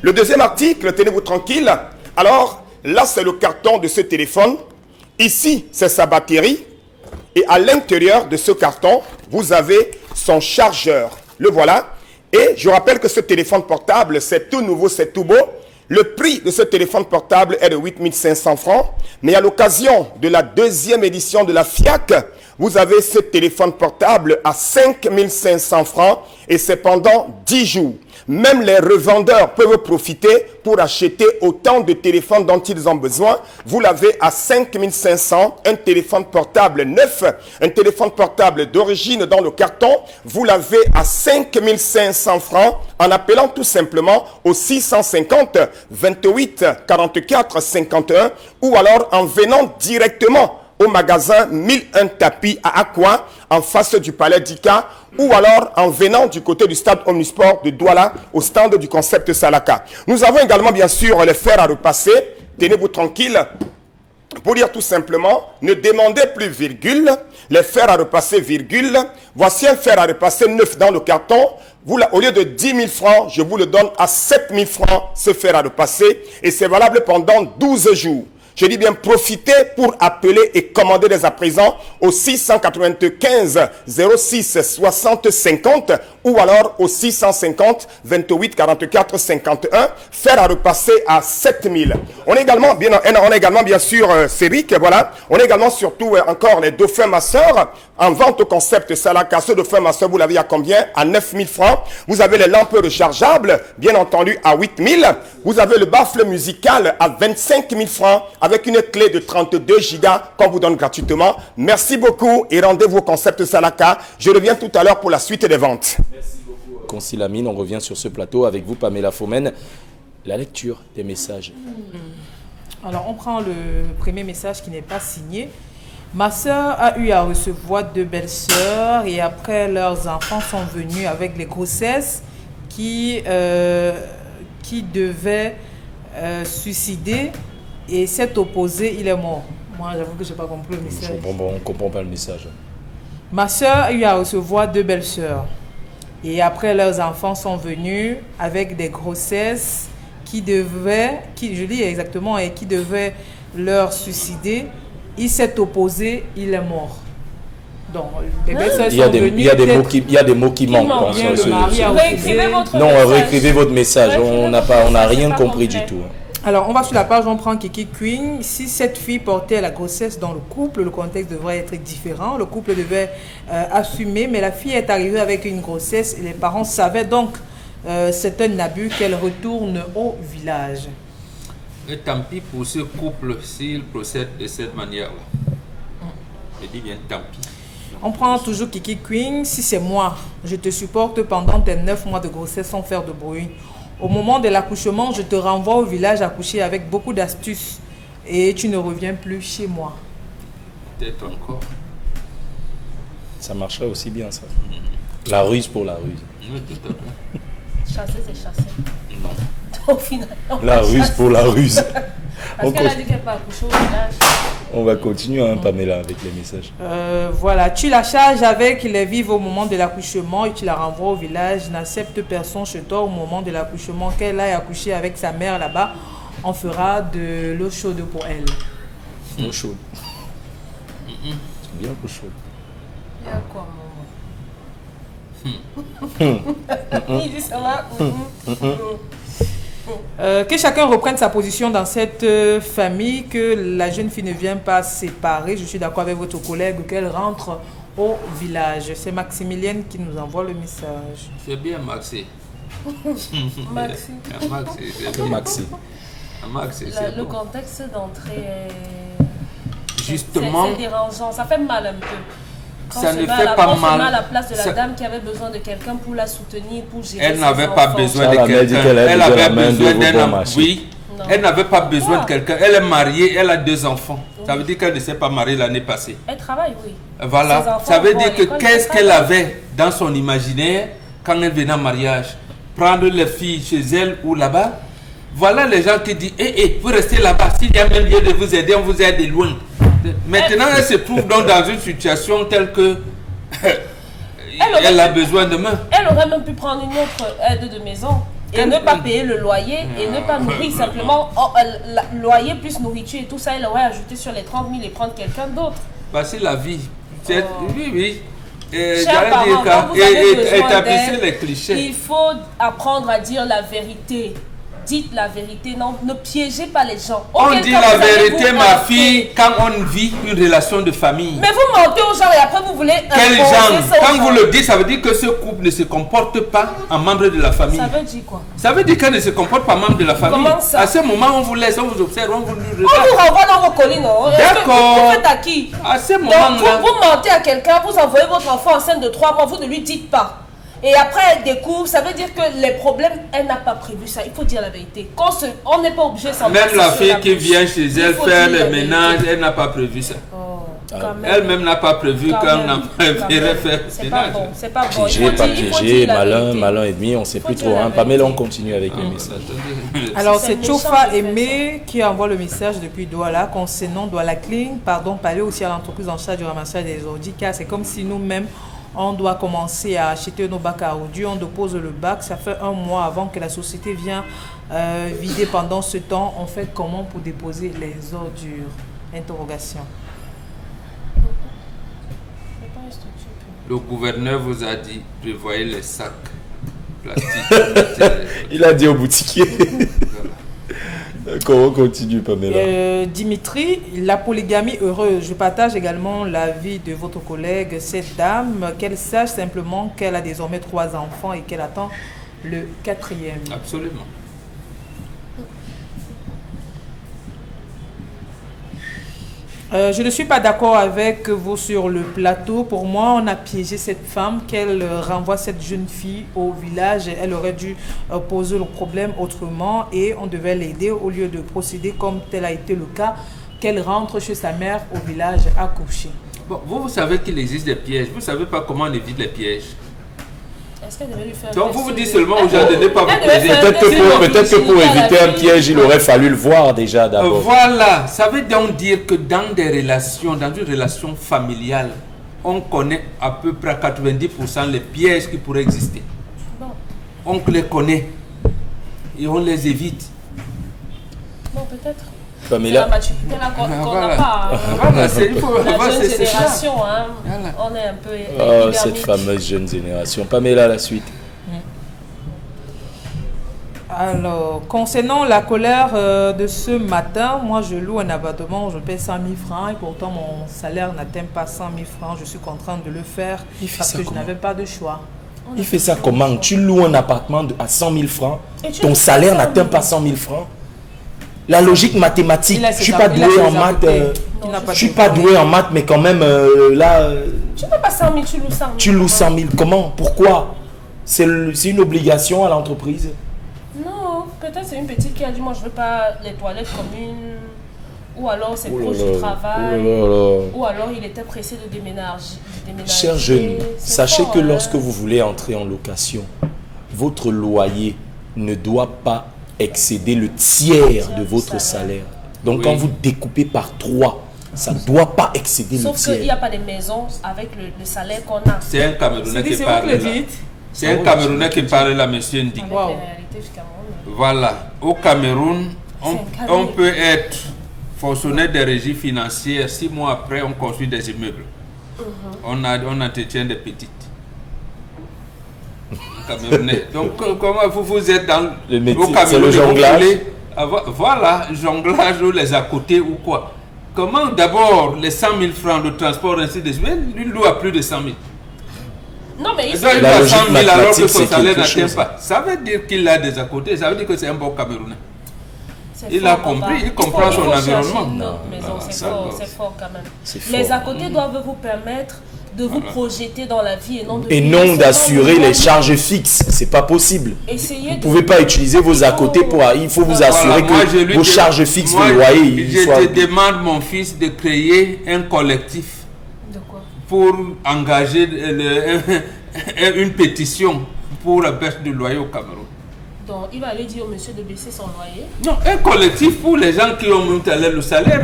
Le deuxième article, tenez-vous tranquille. Alors, là, c'est le carton de ce téléphone. Ici, c'est sa batterie. Et à l'intérieur de ce carton, vous avez son chargeur. Le voilà. Et je rappelle que ce téléphone portable, c'est tout nouveau, c'est tout beau. Le prix de ce téléphone portable est de 8 500 francs. Mais à l'occasion de la deuxième édition de la FIAC, vous avez ce téléphone portable à 5 500 francs. Et c'est pendant 10 jours. Même les revendeurs peuvent profiter pour acheter autant de téléphones dont ils ont besoin. Vous l'avez à 5 500, un téléphone portable neuf, un téléphone portable d'origine dans le carton. Vous l'avez à 5 500 francs en appelant tout simplement au 650 28 44 51 ou alors en venant directement au magasin 1001 tapis à Aqua, en face du palais d'Ika, ou alors en venant du côté du stade Omnisport de Douala, au stand du concept Salaka. Nous avons également bien sûr les fers à repasser. Tenez-vous tranquille. Pour dire tout simplement, ne demandez plus virgule, les fers à repasser virgule. Voici un fer à repasser neuf dans le carton. Vous, au lieu de 10 000 francs, je vous le donne à 7 000 francs, ce fer à repasser. Et c'est valable pendant 12 jours. Je dis bien profitez pour appeler et commander dès à présent au 695 06 60 50 ou alors au 650 28 44 51. Faire à repasser à 7000. On est également bien sûr Céric, voilà. On est également surtout encore les dauphins masseurs en vente au concept Salaka. Ce dauphin masseur, vous l'avez à combien? À 9000 francs. Vous avez les lampes rechargeables, bien entendu à 8000. Vous avez le baffle musical à 25 000 francs. Avec une clé de 32 gigas qu'on vous donne gratuitement. Merci beaucoup et rendez-vous au concept Salaka. Je reviens tout à l'heure pour la suite des ventes. Merci beaucoup. Concilamine, on revient sur ce plateau avec vous, Pamela Fomen. La lecture des messages. Alors, on prend le premier message qui n'est pas signé. Ma soeur a eu à recevoir 2 belles-sœurs et après leurs enfants sont venus avec les grossesses qui devaient suicider. Et s'est opposé, il est mort. Moi, j'avoue que je n'ai pas compris le message. On ne comprend pas le message. Ma soeur a eu à recevoir 2 belles-sœurs. Et après, leurs enfants sont venus avec des grossesses qui devaient leur suicider. Il s'est opposé, il est mort. Donc, les belles-sœurs sont venues. Il y a des mots qui manquent. Réécrivez votre message. On n'a rien compris du tout. Alors, on va sur la page, on prend Kiki Queen. Si cette fille portait la grossesse dans le couple, le contexte devrait être différent. Le couple devait assumer, mais la fille est arrivée avec une grossesse et les parents savaient donc c'est un abus qu'elle retourne au village. Et tant pis pour ce couple s'il procède de cette manière-là. Je dis bien tant pis. On prend toujours Kiki Queen. Si c'est moi, je te supporte pendant tes 9 mois de grossesse sans faire de bruit. Au moment de l'accouchement, je te renvoie au village accoucher avec beaucoup d'astuces et tu ne reviens plus chez moi. Peut-être encore. Ça marcherait aussi bien, ça. La ruse pour la ruse. Oui, tout à fait. Chasser, c'est chasser. Non. Au final, la ruse pour la ruse. Parce qu'elle a dit qu'elle peut accoucher au village. On va continuer, Pamela, avec les messages. Voilà, tu la charges avec les vivres au moment de l'accouchement et tu la renvoies au village. N'accepte personne chez toi au moment de l'accouchement. Qu'elle aille accoucher avec sa mère là-bas, on fera de l'eau chaude pour elle. L'eau chaude. C'est bien l'eau chaude. Il y a quoi, maman? Il dit ça va. Que chacun reprenne sa position dans cette famille, que la jeune fille ne vienne pas séparer. Je suis d'accord avec votre collègue, qu'elle rentre au village. C'est Maximilienne qui nous envoie le message. C'est bien, Maxi. Maxi. Maxi, le contexte d'entrée est... Justement... C'est dérangeant, ça fait mal un peu. Quand ça ne fait pas mal. On se met à la place de la dame qui avait besoin de quelqu'un pour la soutenir, pour gérer elle n'avait pas besoin de quelqu'un. Elle avait besoin d'un homme. Oui. Elle n'avait pas besoin de quelqu'un. Elle est mariée, elle a 2 enfants. Oui. Ça veut dire qu'elle ne s'est pas mariée l'année passée. Elle travaille, oui. Voilà. Ça veut dire que qu'est-ce qu'elle avait dans son imaginaire quand elle venait en mariage? Prendre les filles chez elle ou là-bas. Voilà les gens qui disent, vous restez là-bas. S'il y a même lieu de vous aider, on vous aide de loin. Maintenant, elle se trouve donc dans une situation telle que elle a besoin de main. Elle aurait même pu prendre une autre aide de maison. Et ne pas payer le loyer et ne pas nourrir simplement loyer plus nourriture et tout ça, elle aurait ajouté sur les 30 000 et prendre quelqu'un d'autre. C'est la vie. Oui. Chers parents, quand vous avez besoin d'aide, les clichés. Il faut apprendre à dire la vérité. Dites la vérité, non, ne piégez pas les gens. On dit la vérité, ma fille, quand on vit une relation de famille. Mais vous mentez aux gens et après vous voulez... Quels gens? Quand vous le dites, ça veut dire que ce couple ne se comporte pas en membre de la famille. Ça veut dire quoi? Ça veut dire qu'elle ne se comporte pas en membre de la famille. Comment ça? À ce moment, on vous laisse, on vous observe, on vous regarde. On vous renvoie dans vos collines, non? D'accord. Vous faites à qui? À ce moment-là... Vous mentez à quelqu'un, vous envoyez votre enfant enceinte de 3 mois, vous ne lui dites pas. Et après, elle découvre, ça veut dire que les problèmes, elle n'a pas prévu ça. Il faut dire la vérité. On n'est pas obligé de s'en même la fille qui vient chez elle faire le ménage, elle n'a pas prévu ça. Elle-même n'a pas prévu qu'on en préférait faire le ménage. C'est pas bon. Piégé, malin et demi, on ne sait plus trop. Pamela, on continue avec le message. Alors, c'est Chofa Aimé qui envoie le message depuis Douala concernant Douala Clean. Parler aussi à l'entreprise en charge du ramassage des ordures, car c'est comme si nous-mêmes, on doit commencer à acheter nos bacs à ordures, on dépose le bac, ça fait 1 mois avant que la société vienne vider. Pendant ce temps, on fait comment pour déposer les ordures? Interrogation. Le gouverneur vous a dit, prévoyez les sacs plastiques. Il a dit au boutiquier. Comment on continue, Pamela? Dimitri, la polygamie heureuse. Je partage également l'avis de votre collègue, cette dame, qu'elle sache simplement qu'elle a désormais 3 enfants et qu'elle attend le 4e. Absolument. Je ne suis pas d'accord avec vous sur le plateau. Pour moi, on a piégé cette femme, qu'elle renvoie cette jeune fille au village. Elle aurait dû poser le problème autrement et on devait l'aider au lieu de procéder comme tel a été le cas, qu'elle rentre chez sa mère au village à coucher. Bon, vous savez qu'il existe des pièges. Vous ne savez pas comment on évite les pièges. Donc vous vous dites seulement aux gens de ne pas vous poser. Peut-être que pour éviter un piège, il aurait fallu le voir déjà d'abord. Voilà, ça veut donc dire que dans des relations, dans une relation familiale, on connaît à peu près à 90% les pièges qui pourraient exister. On les connaît et on les évite. Bon, peut-être. Pamela. La maturité là qu'on n'a pas. Voilà, c'est la jeune génération, hein. Voilà. On est un peu... cette fameuse jeune génération. Pamela, la suite. Alors, concernant la colère de ce matin, moi je loue un appartement, je paie 100 000 francs et pourtant mon salaire n'atteint pas 100 000 francs. Je suis contrainte de le faire parce que je n'avais pas de choix. Il fait ça comment? Tu loues un appartement à 100 000 francs, ton salaire n'atteint pas 100 000 francs. La logique mathématique, je ne suis pas doué en maths. Je suis pas doué en maths, mais quand même, là... Tu ne peux pas 100 000, tu loues 100 000. Tu loues 100 000, comment? Pourquoi? C'est une obligation à l'entreprise? Non, peut-être c'est une petite qui a dit, moi je ne veux pas les toilettes communes. Ou alors c'est proche du travail. Ou alors il était pressé de déménager. Chers jeunes, sachez que lorsque vous voulez entrer en location, votre loyer ne doit pas excéder le tiers de votre salaire. Donc quand vous découpez par 3, ça ne doit pas excéder le tiers. Sauf qu'il n'y a pas de maison avec le salaire qu'on a. C'est un Camerounais qui parle là. C'est un Camerounais qui parle là, monsieur Ndi. Voilà. Au Cameroun, on peut être fonctionnaire des régies financières. 6 mois après, on construit des immeubles. On entretient des petites. Camerounais. Donc, comment vous êtes dans le métier, c'est le jonglage. Voilà, jonglage ou les à côté ou quoi. Comment d'abord les 100 000 francs de transport ainsi de suite, lui loue à plus de 100 000. Non, mais il doit 100 000 alors que son salaire n'atteint pas. Ça veut dire qu'il a des à côté, ça veut dire que c'est un bon Camerounais. Il a compris, il comprend son environnement. C'est fort quand même. Les à côté doivent vous permettre de vous projeter dans la vie et non d'assurer les charges fixes. C'est pas possible. Vous ne pouvez pas utiliser vos à côté pour... Il faut vous assurer que vos charges fixes de loyer... Je te demande, mon fils, de créer un collectif. De quoi? Pour engager une pétition pour la baisse du loyer au Cameroun. Donc, il va aller dire au monsieur de baisser son loyer? Non, un collectif pour les gens qui ont monté le salaire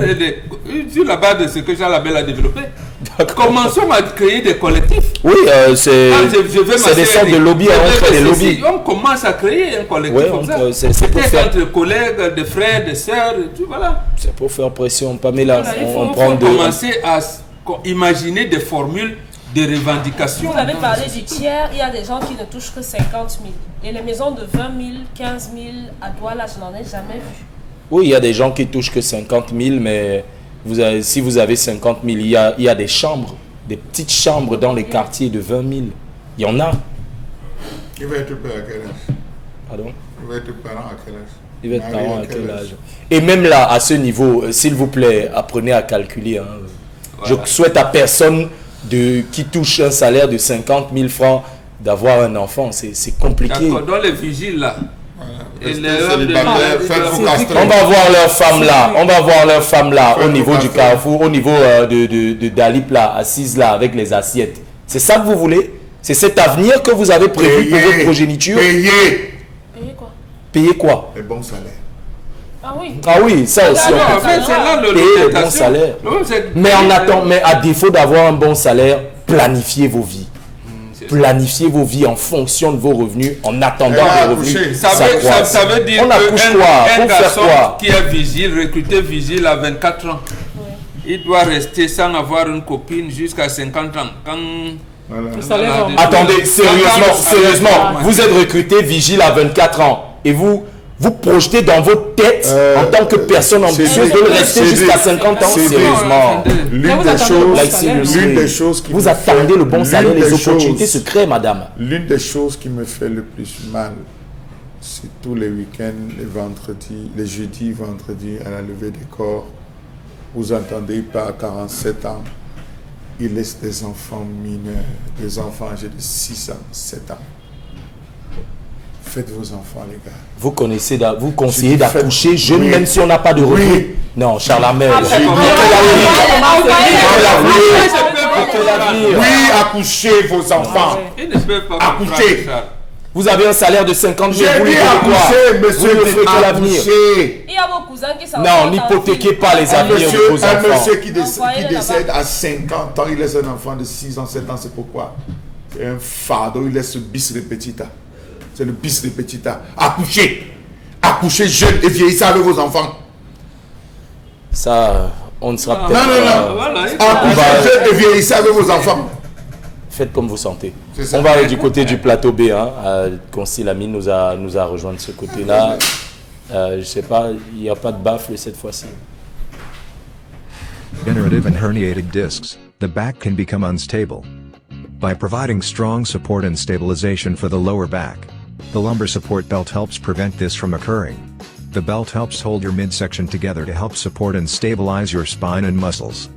sur la base de ce que Jean Labelle a développé. Commençons à créer des collectifs. Oui, c'est des sortes de lobbies, on crée des lobbies. On commence à créer un collectif comme ça. C'est pour faire entre collègues, des frères, des sœurs, voilà. C'est pour faire pression, Pamela. Il faut commencer à imaginer des formules de revendications. Vous avez parlé du tiers, il y a des gens qui ne touchent que 50 000. Et les maisons de 20 000, 15 000 à Douala, je n'en ai jamais vu. Oui, il y a des gens qui touchent que 50 000, mais si vous avez 50 000, il y a des chambres, des petites chambres dans les quartiers de 20 000. Il y en a. Il va être père à quel âge? Pardon? Il va être parent à quel âge? Il va être parent à quel âge? Et même là, à ce niveau, s'il vous plaît, apprenez à calculer. Hein. Voilà. Je souhaite à personne qui touche un salaire de 50 000 francs d'avoir un enfant. C'est compliqué. D'accord, dans les vigiles là. Et on va voir leurs femmes là. On va voir leurs femmes là au niveau du carrefour, au niveau de Dalip là, assises là avec les assiettes. C'est ça que vous voulez? C'est cet avenir que vous avez prévu pour votre progéniture? Payer quoi? Payer quoi? Les bons salaires. Ah oui, ça aussi. Payer le bon salaire. Mais à défaut d'avoir un bon salaire, planifiez vos vies. Planifiez vos vies en fonction de vos revenus, en attendant vos revenus. Ça veut dire qu'un garçon qui est vigile, recruté vigile à 24 ans, il doit rester sans avoir une copine jusqu'à 50 ans. Attendez, sérieusement, vous êtes recruté vigile à 24 ans et vous projetez dans votre tête en tant que personne ambitieuse de le rester jusqu'à 50 ans. Sérieusement. L'une des choses qui vous attendez le bon salaire, les opportunités se créent, madame. L'une des choses qui me fait le plus mal, c'est tous les week-ends, les jeudis, vendredis, à la levée des corps. Vous entendez pas à 47 ans, ils laissent des enfants mineurs, des enfants âgés de 6 ans, 7 ans. Faites vos enfants, les gars. Vous conseillez d'accoucher jeune, même si on n'a pas de revenus. Oui. Non, Charlamel. Oui, accouchez vos enfants. Accouchez. Vous avez un salaire de 50 000. Vous ne faites que l'avenir. Il y a vos cousins qui s'en Non, n'hypothéquez pas les avenirs de vos enfants. Un monsieur qui décède à 50 ans, il laisse un enfant de 6 ans, 7 ans, c'est pourquoi? C'est un fardeau, il laisse ce bis repetita. C'est le bis repetita. Accouchez. Accouchez jeune et vieillissez avec vos enfants. Ça, on ne sera peut-être pas... Accouchez jeune et vieillissez avec vos enfants. Faites comme vous sentez. On va aller du côté du plateau B. Concy Lamine nous a rejoint de ce côté-là. Je ne sais pas, il n'y a pas de baffle cette fois-ci. Degenerative and herniated discs, the back can become unstable. By providing strong support and stabilization for the lower back, the lumbar support belt helps prevent this from occurring. The belt helps hold your midsection together to help support and stabilize your spine and muscles.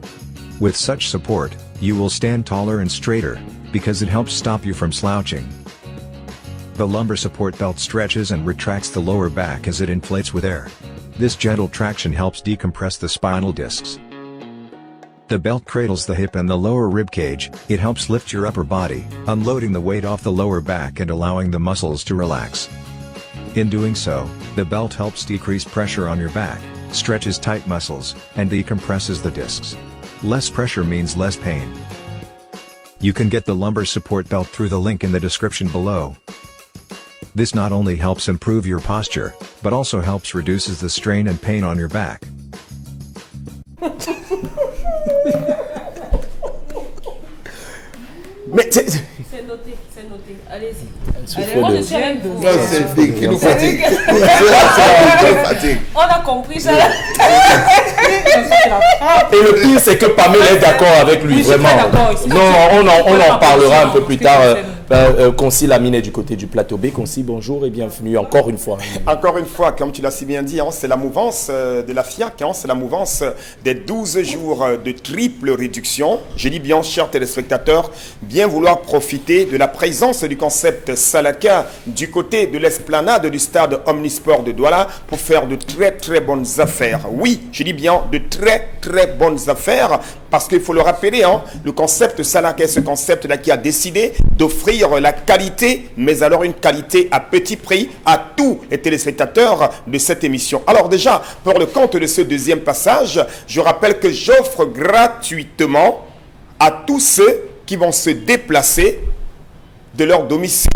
With such support, you will stand taller and straighter, because it helps stop you from slouching. The lumbar support belt stretches and retracts the lower back as it inflates with air. This gentle traction helps decompress the spinal discs. The belt cradles the hip and the lower rib cage. It helps lift your upper body, unloading the weight off the lower back and allowing the muscles to relax. In doing so, the belt helps decrease pressure on your back, stretches tight muscles, and decompresses the discs. Less pressure means less pain. You can get the lumbar support belt through the link in the description below. This not only helps improve your posture, but also helps reduces the strain and pain on your back. Mais C'est noté, c'est noté. Allez-y. Allez, Je suis avec vous. Non, c'est Vic qui nous fatigue. On a compris ça. Et le pire, c'est que Pamela est d'accord avec lui, vraiment. Non, on en parlera un peu plus tard. Concy Lamine est du côté du plateau B. Concy, bonjour et bienvenue encore une fois. Encore une fois, comme tu l'as si bien dit, c'est la mouvance de la FIAC, c'est la mouvance des 12 jours de triple réduction. Je dis bien, chers téléspectateurs, bien vouloir profiter de la présence du concept Salaka du côté de l'esplanade du stade Omnisport de Douala pour faire de très très bonnes affaires. Oui, je dis bien de très très bonnes affaires parce qu'il faut le rappeler, le concept Salaka est ce concept-là qui a décidé d'offrir la qualité, mais alors une qualité à petit prix à tous les téléspectateurs de cette émission. Alors déjà, pour le compte de ce deuxième passage, je rappelle que j'offre gratuitement à tous ceux qui vont se déplacer de leur domicile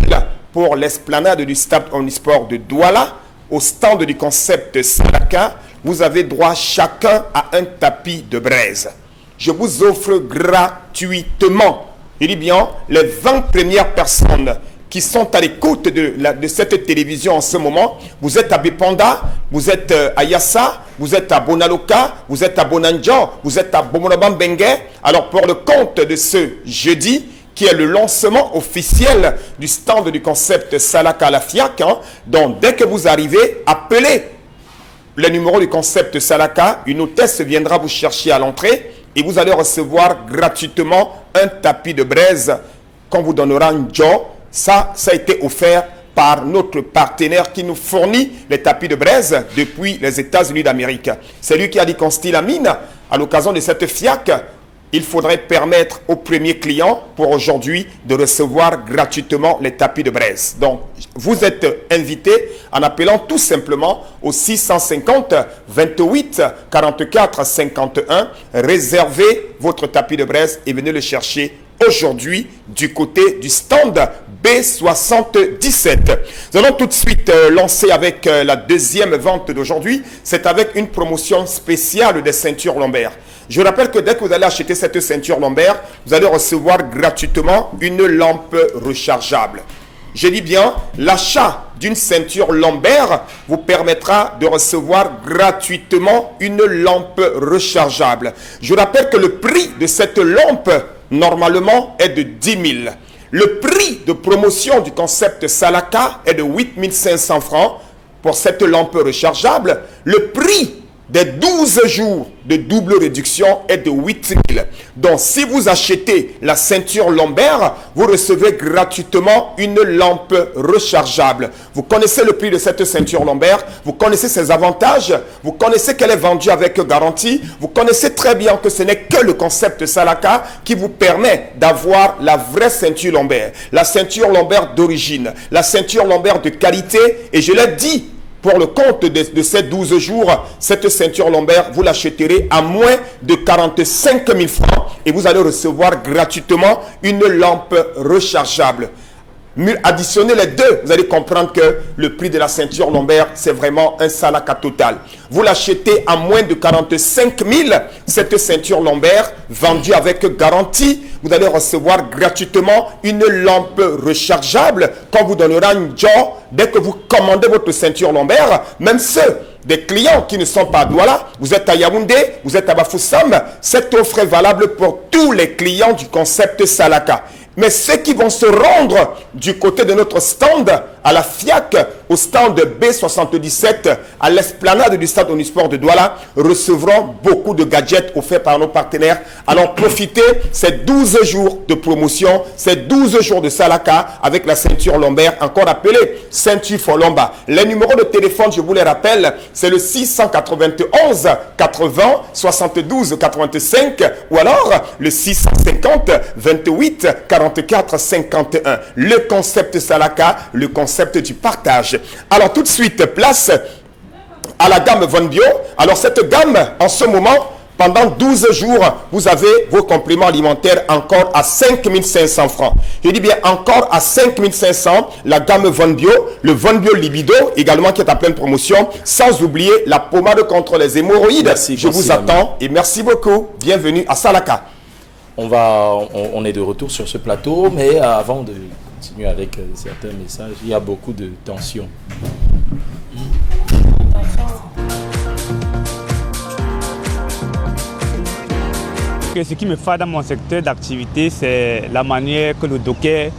pour l'esplanade du stade Omnisport de Douala, au stand du concept Salaka, vous avez droit chacun à un tapis de braise. Je vous offre gratuitement, je dis bien, les 20 premières personnes qui sont à l'écoute de cette télévision en ce moment. Vous êtes à Bipanda, vous êtes à Yassa, vous êtes à Bonaloka, vous êtes à Bonanjan, vous êtes à Bomolabambengue. Alors pour le compte de ce jeudi, qui est le lancement officiel du stand du concept Salaka à la FIAC, donc dès que vous arrivez, appelez le numéro du concept Salaka, une hôtesse viendra vous chercher à l'entrée et vous allez recevoir gratuitement un tapis de braise qu'on vous donnera un job. Ça a été offert par notre partenaire qui nous fournit les tapis de braise depuis les États-Unis d'Amérique. C'est lui qui a dit qu'on style Lamine, à l'occasion de cette FIAC, il faudrait permettre aux premiers clients pour aujourd'hui de recevoir gratuitement les tapis de braise. Donc, vous êtes invités en appelant tout simplement au 650 28 44 51. Réservez votre tapis de braise et venez le chercher aujourd'hui du côté du stand B77. Nous allons tout de suite lancer avec la deuxième vente d'aujourd'hui. C'est avec une promotion spéciale des ceintures lombaires. Je rappelle que dès que vous allez acheter cette ceinture lombaire, vous allez recevoir gratuitement une lampe rechargeable. Je dis bien, l'achat d'une ceinture lombaire vous permettra de recevoir gratuitement une lampe rechargeable. Je rappelle que le prix de cette lampe, normalement, est de 10 000. Le prix de promotion du concept Salaka est de 8 500 francs pour cette lampe rechargeable. Le prix des 12 jours de double réduction est de 8 000. Donc, si vous achetez la ceinture lombaire, vous recevez gratuitement une lampe rechargeable. Vous connaissez le prix de cette ceinture lombaire, vous connaissez ses avantages, vous connaissez qu'elle est vendue avec garantie, vous connaissez très bien que ce n'est que le concept Salaka qui vous permet d'avoir la vraie ceinture lombaire, la ceinture lombaire d'origine, la ceinture lombaire de qualité. Et je l'ai dit, pour le compte de ces 12 jours, cette ceinture lombaire, vous l'achèterez à moins de 45 000 francs et vous allez recevoir gratuitement une lampe rechargeable. Additionnez les deux, vous allez comprendre que le prix de la ceinture lombaire, c'est vraiment un Salaka total. Vous l'achetez à moins de 45 000, cette ceinture lombaire, vendue avec garantie. Vous allez recevoir gratuitement une lampe rechargeable qu'on vous donnera un job dès que vous commandez votre ceinture lombaire. Même ceux des clients qui ne sont pas à Douala, vous êtes à Yaoundé, vous êtes à Bafoussam, cette offre est valable pour tous les clients du concept Salaka. Mais ceux qui vont se rendre du côté de notre stand à la FIAC, au stand B77, à l'esplanade du stade Omnisport de Douala, recevront beaucoup de gadgets offerts par nos partenaires. Alors profitez ces 12 jours de promotion, ces 12 jours de Salaka avec la ceinture lombaire, encore appelée ceinture Folomba. Les numéros de téléphone, je vous les rappelle, c'est le 691 80 72 85 ou alors le 650 28 44 51. Le concept Salaka, le concept du partage. Alors tout de suite, place à la gamme Von Bio. Alors cette gamme, en ce moment, pendant 12 jours, vous avez vos compléments alimentaires encore à 5 500 francs. Je dis bien encore à 5 500, la gamme Von Bio, le Von Bio Libido, également qui est en pleine promotion, sans oublier la pommade contre les hémorroïdes. Merci, je vous attends et merci beaucoup. Bienvenue à Salaka. on est de retour sur ce plateau, mais avant de continuer avec certains messages, il y a beaucoup de tensions. Ce qui me fait dans mon secteur d'activité, c'est la manière que le docker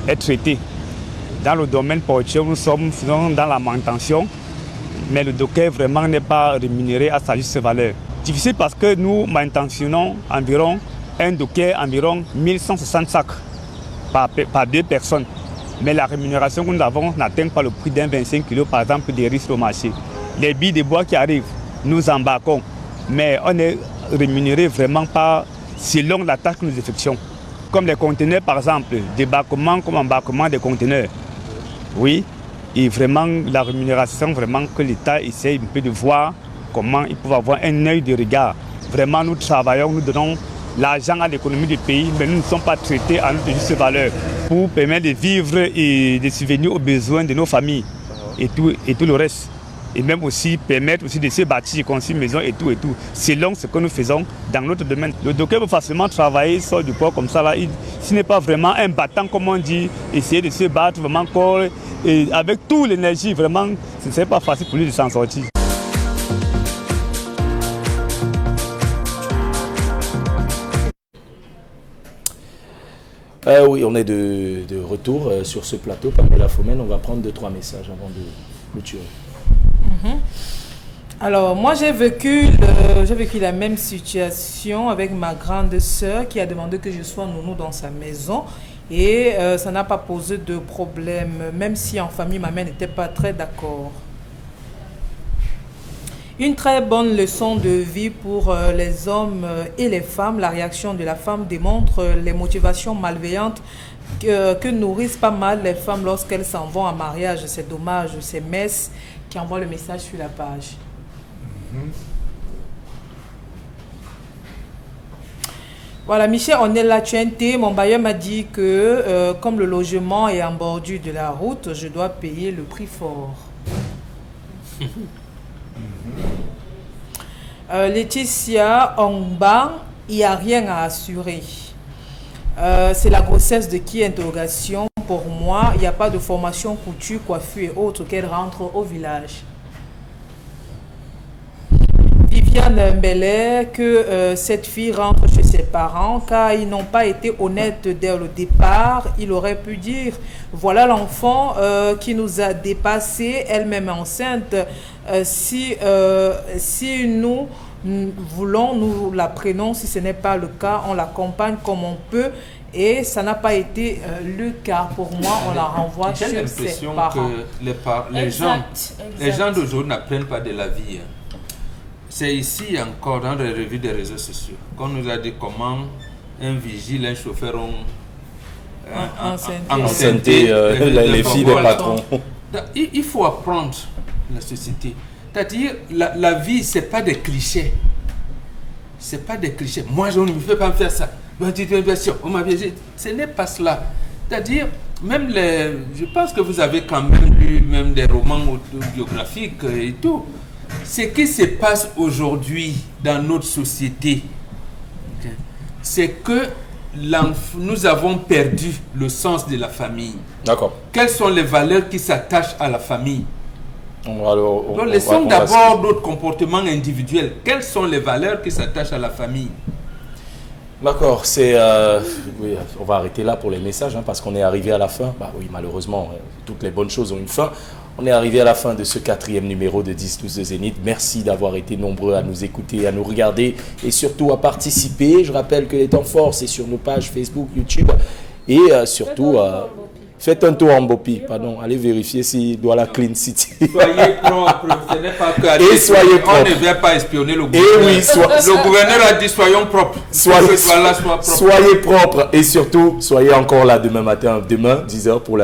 est traité. Dans le domaine portuaire, nous sommes dans la manutention, mais le docker vraiment n'est pas rémunéré à sa juste valeur. Difficile parce que nous manutentionnons environ un docker environ 1160 sacs par 2 personnes. Mais la rémunération que nous avons n'atteint pas le prix d'un 25 kg par exemple des risques au marché. Les billes de bois qui arrivent, nous embarquons, mais on est rémunéré vraiment pas selon la tâche que nous effectuons. Comme les conteneurs par exemple, débarquement comme embarquement des conteneurs. Oui, et vraiment la rémunération vraiment que l'État essaie un peu de voir comment ils peuvent avoir un œil de regard. Vraiment nous travaillons, nous donnons l'argent à l'économie du pays, mais nous ne sommes pas traités à notre juste valeur pour permettre de vivre et de subvenir aux besoins de nos familles et tout le reste. Et même aussi permettre aussi de se bâtir, construire une maison et tout, selon ce que nous faisons dans notre domaine. Le docker peut facilement travailler sur du port comme ça, là. Ce n'est pas vraiment un battant, comme on dit, essayer de se battre vraiment encore, et avec toute l'énergie, vraiment, ce n'est pas facile pour lui de s'en sortir. Oui, on est de retour sur ce plateau. Pamela Fomen, on va prendre 2-3 messages avant de clôturer. Alors, moi, j'ai vécu la même situation avec ma grande sœur qui a demandé que je sois nounou dans sa maison. Et ça n'a pas posé de problème, même si en famille, ma mère n'était pas très d'accord. Une très bonne leçon de vie pour les hommes et les femmes. La réaction de la femme démontre les motivations malveillantes que nourrissent pas mal les femmes lorsqu'elles s'en vont en mariage. C'est dommage, c'est Metz qui envoie le message sur la page. Voilà, Michel, on est là, mon bailleur m'a dit que comme le logement est en bordure de la route, je dois payer le prix fort. Laetitia Ongba, il n'y a rien à assurer. C'est la grossesse de qui? Interrogation. Pour moi, il n'y a pas de formation couture, coiffure et autres qu'elle rentre au village. Viviane Mbele, que cette fille rentre chez ses parents car ils n'ont pas été honnêtes dès le départ. Il aurait pu dire, voilà l'enfant qui nous a dépassés, elle-même enceinte. Si nous voulons, nous la prenons. Si ce n'est pas le cas, on l'accompagne comme on peut. Et ça n'a pas été le cas. Pour moi, on la renvoie chez ses parents. J'ai l'impression que les gens d'aujourd'hui n'apprennent pas de la vie. C'est ici encore dans les revues des réseaux sociaux qu'on nous a dit comment un vigile, un chauffeur ont enceinté les filles des patrons. Il faut apprendre la société. C'est-à-dire, la vie, ce n'est pas des clichés. Ce n'est pas des clichés. Moi, je ne peux pas me faire ça. Ce n'est pas cela. C'est-à-dire, même je pense que vous avez quand même lu même des romans autobiographiques et tout. Ce qui se passe aujourd'hui dans notre société, c'est que nous avons perdu le sens de la famille. D'accord. Quelles sont les valeurs qui s'attachent à la famille? Donc, laissons d'abord notre comportement individuel. Quelles sont les valeurs qui s'attachent à la famille? D'accord, oui, on va arrêter là pour les messages parce qu'on est arrivé à la fin. Oui, malheureusement, toutes les bonnes choses ont une fin. On est arrivé à la fin de ce 4e numéro de 10-12 de Zénith. Merci d'avoir été nombreux à nous écouter, à nous regarder et surtout à participer. Je rappelle que les temps forts, c'est sur nos pages Facebook, YouTube et surtout... Faites un tour en Bopi, pardon, allez vérifier si Douala Clean City. Soyez propre, ce n'est pas que... Et soyez propre. On ne vient pas espionner le gouverneur. Et oui, le gouverneur a dit soyons propres. Soyez propres et surtout, soyez encore là demain matin, demain, 10h pour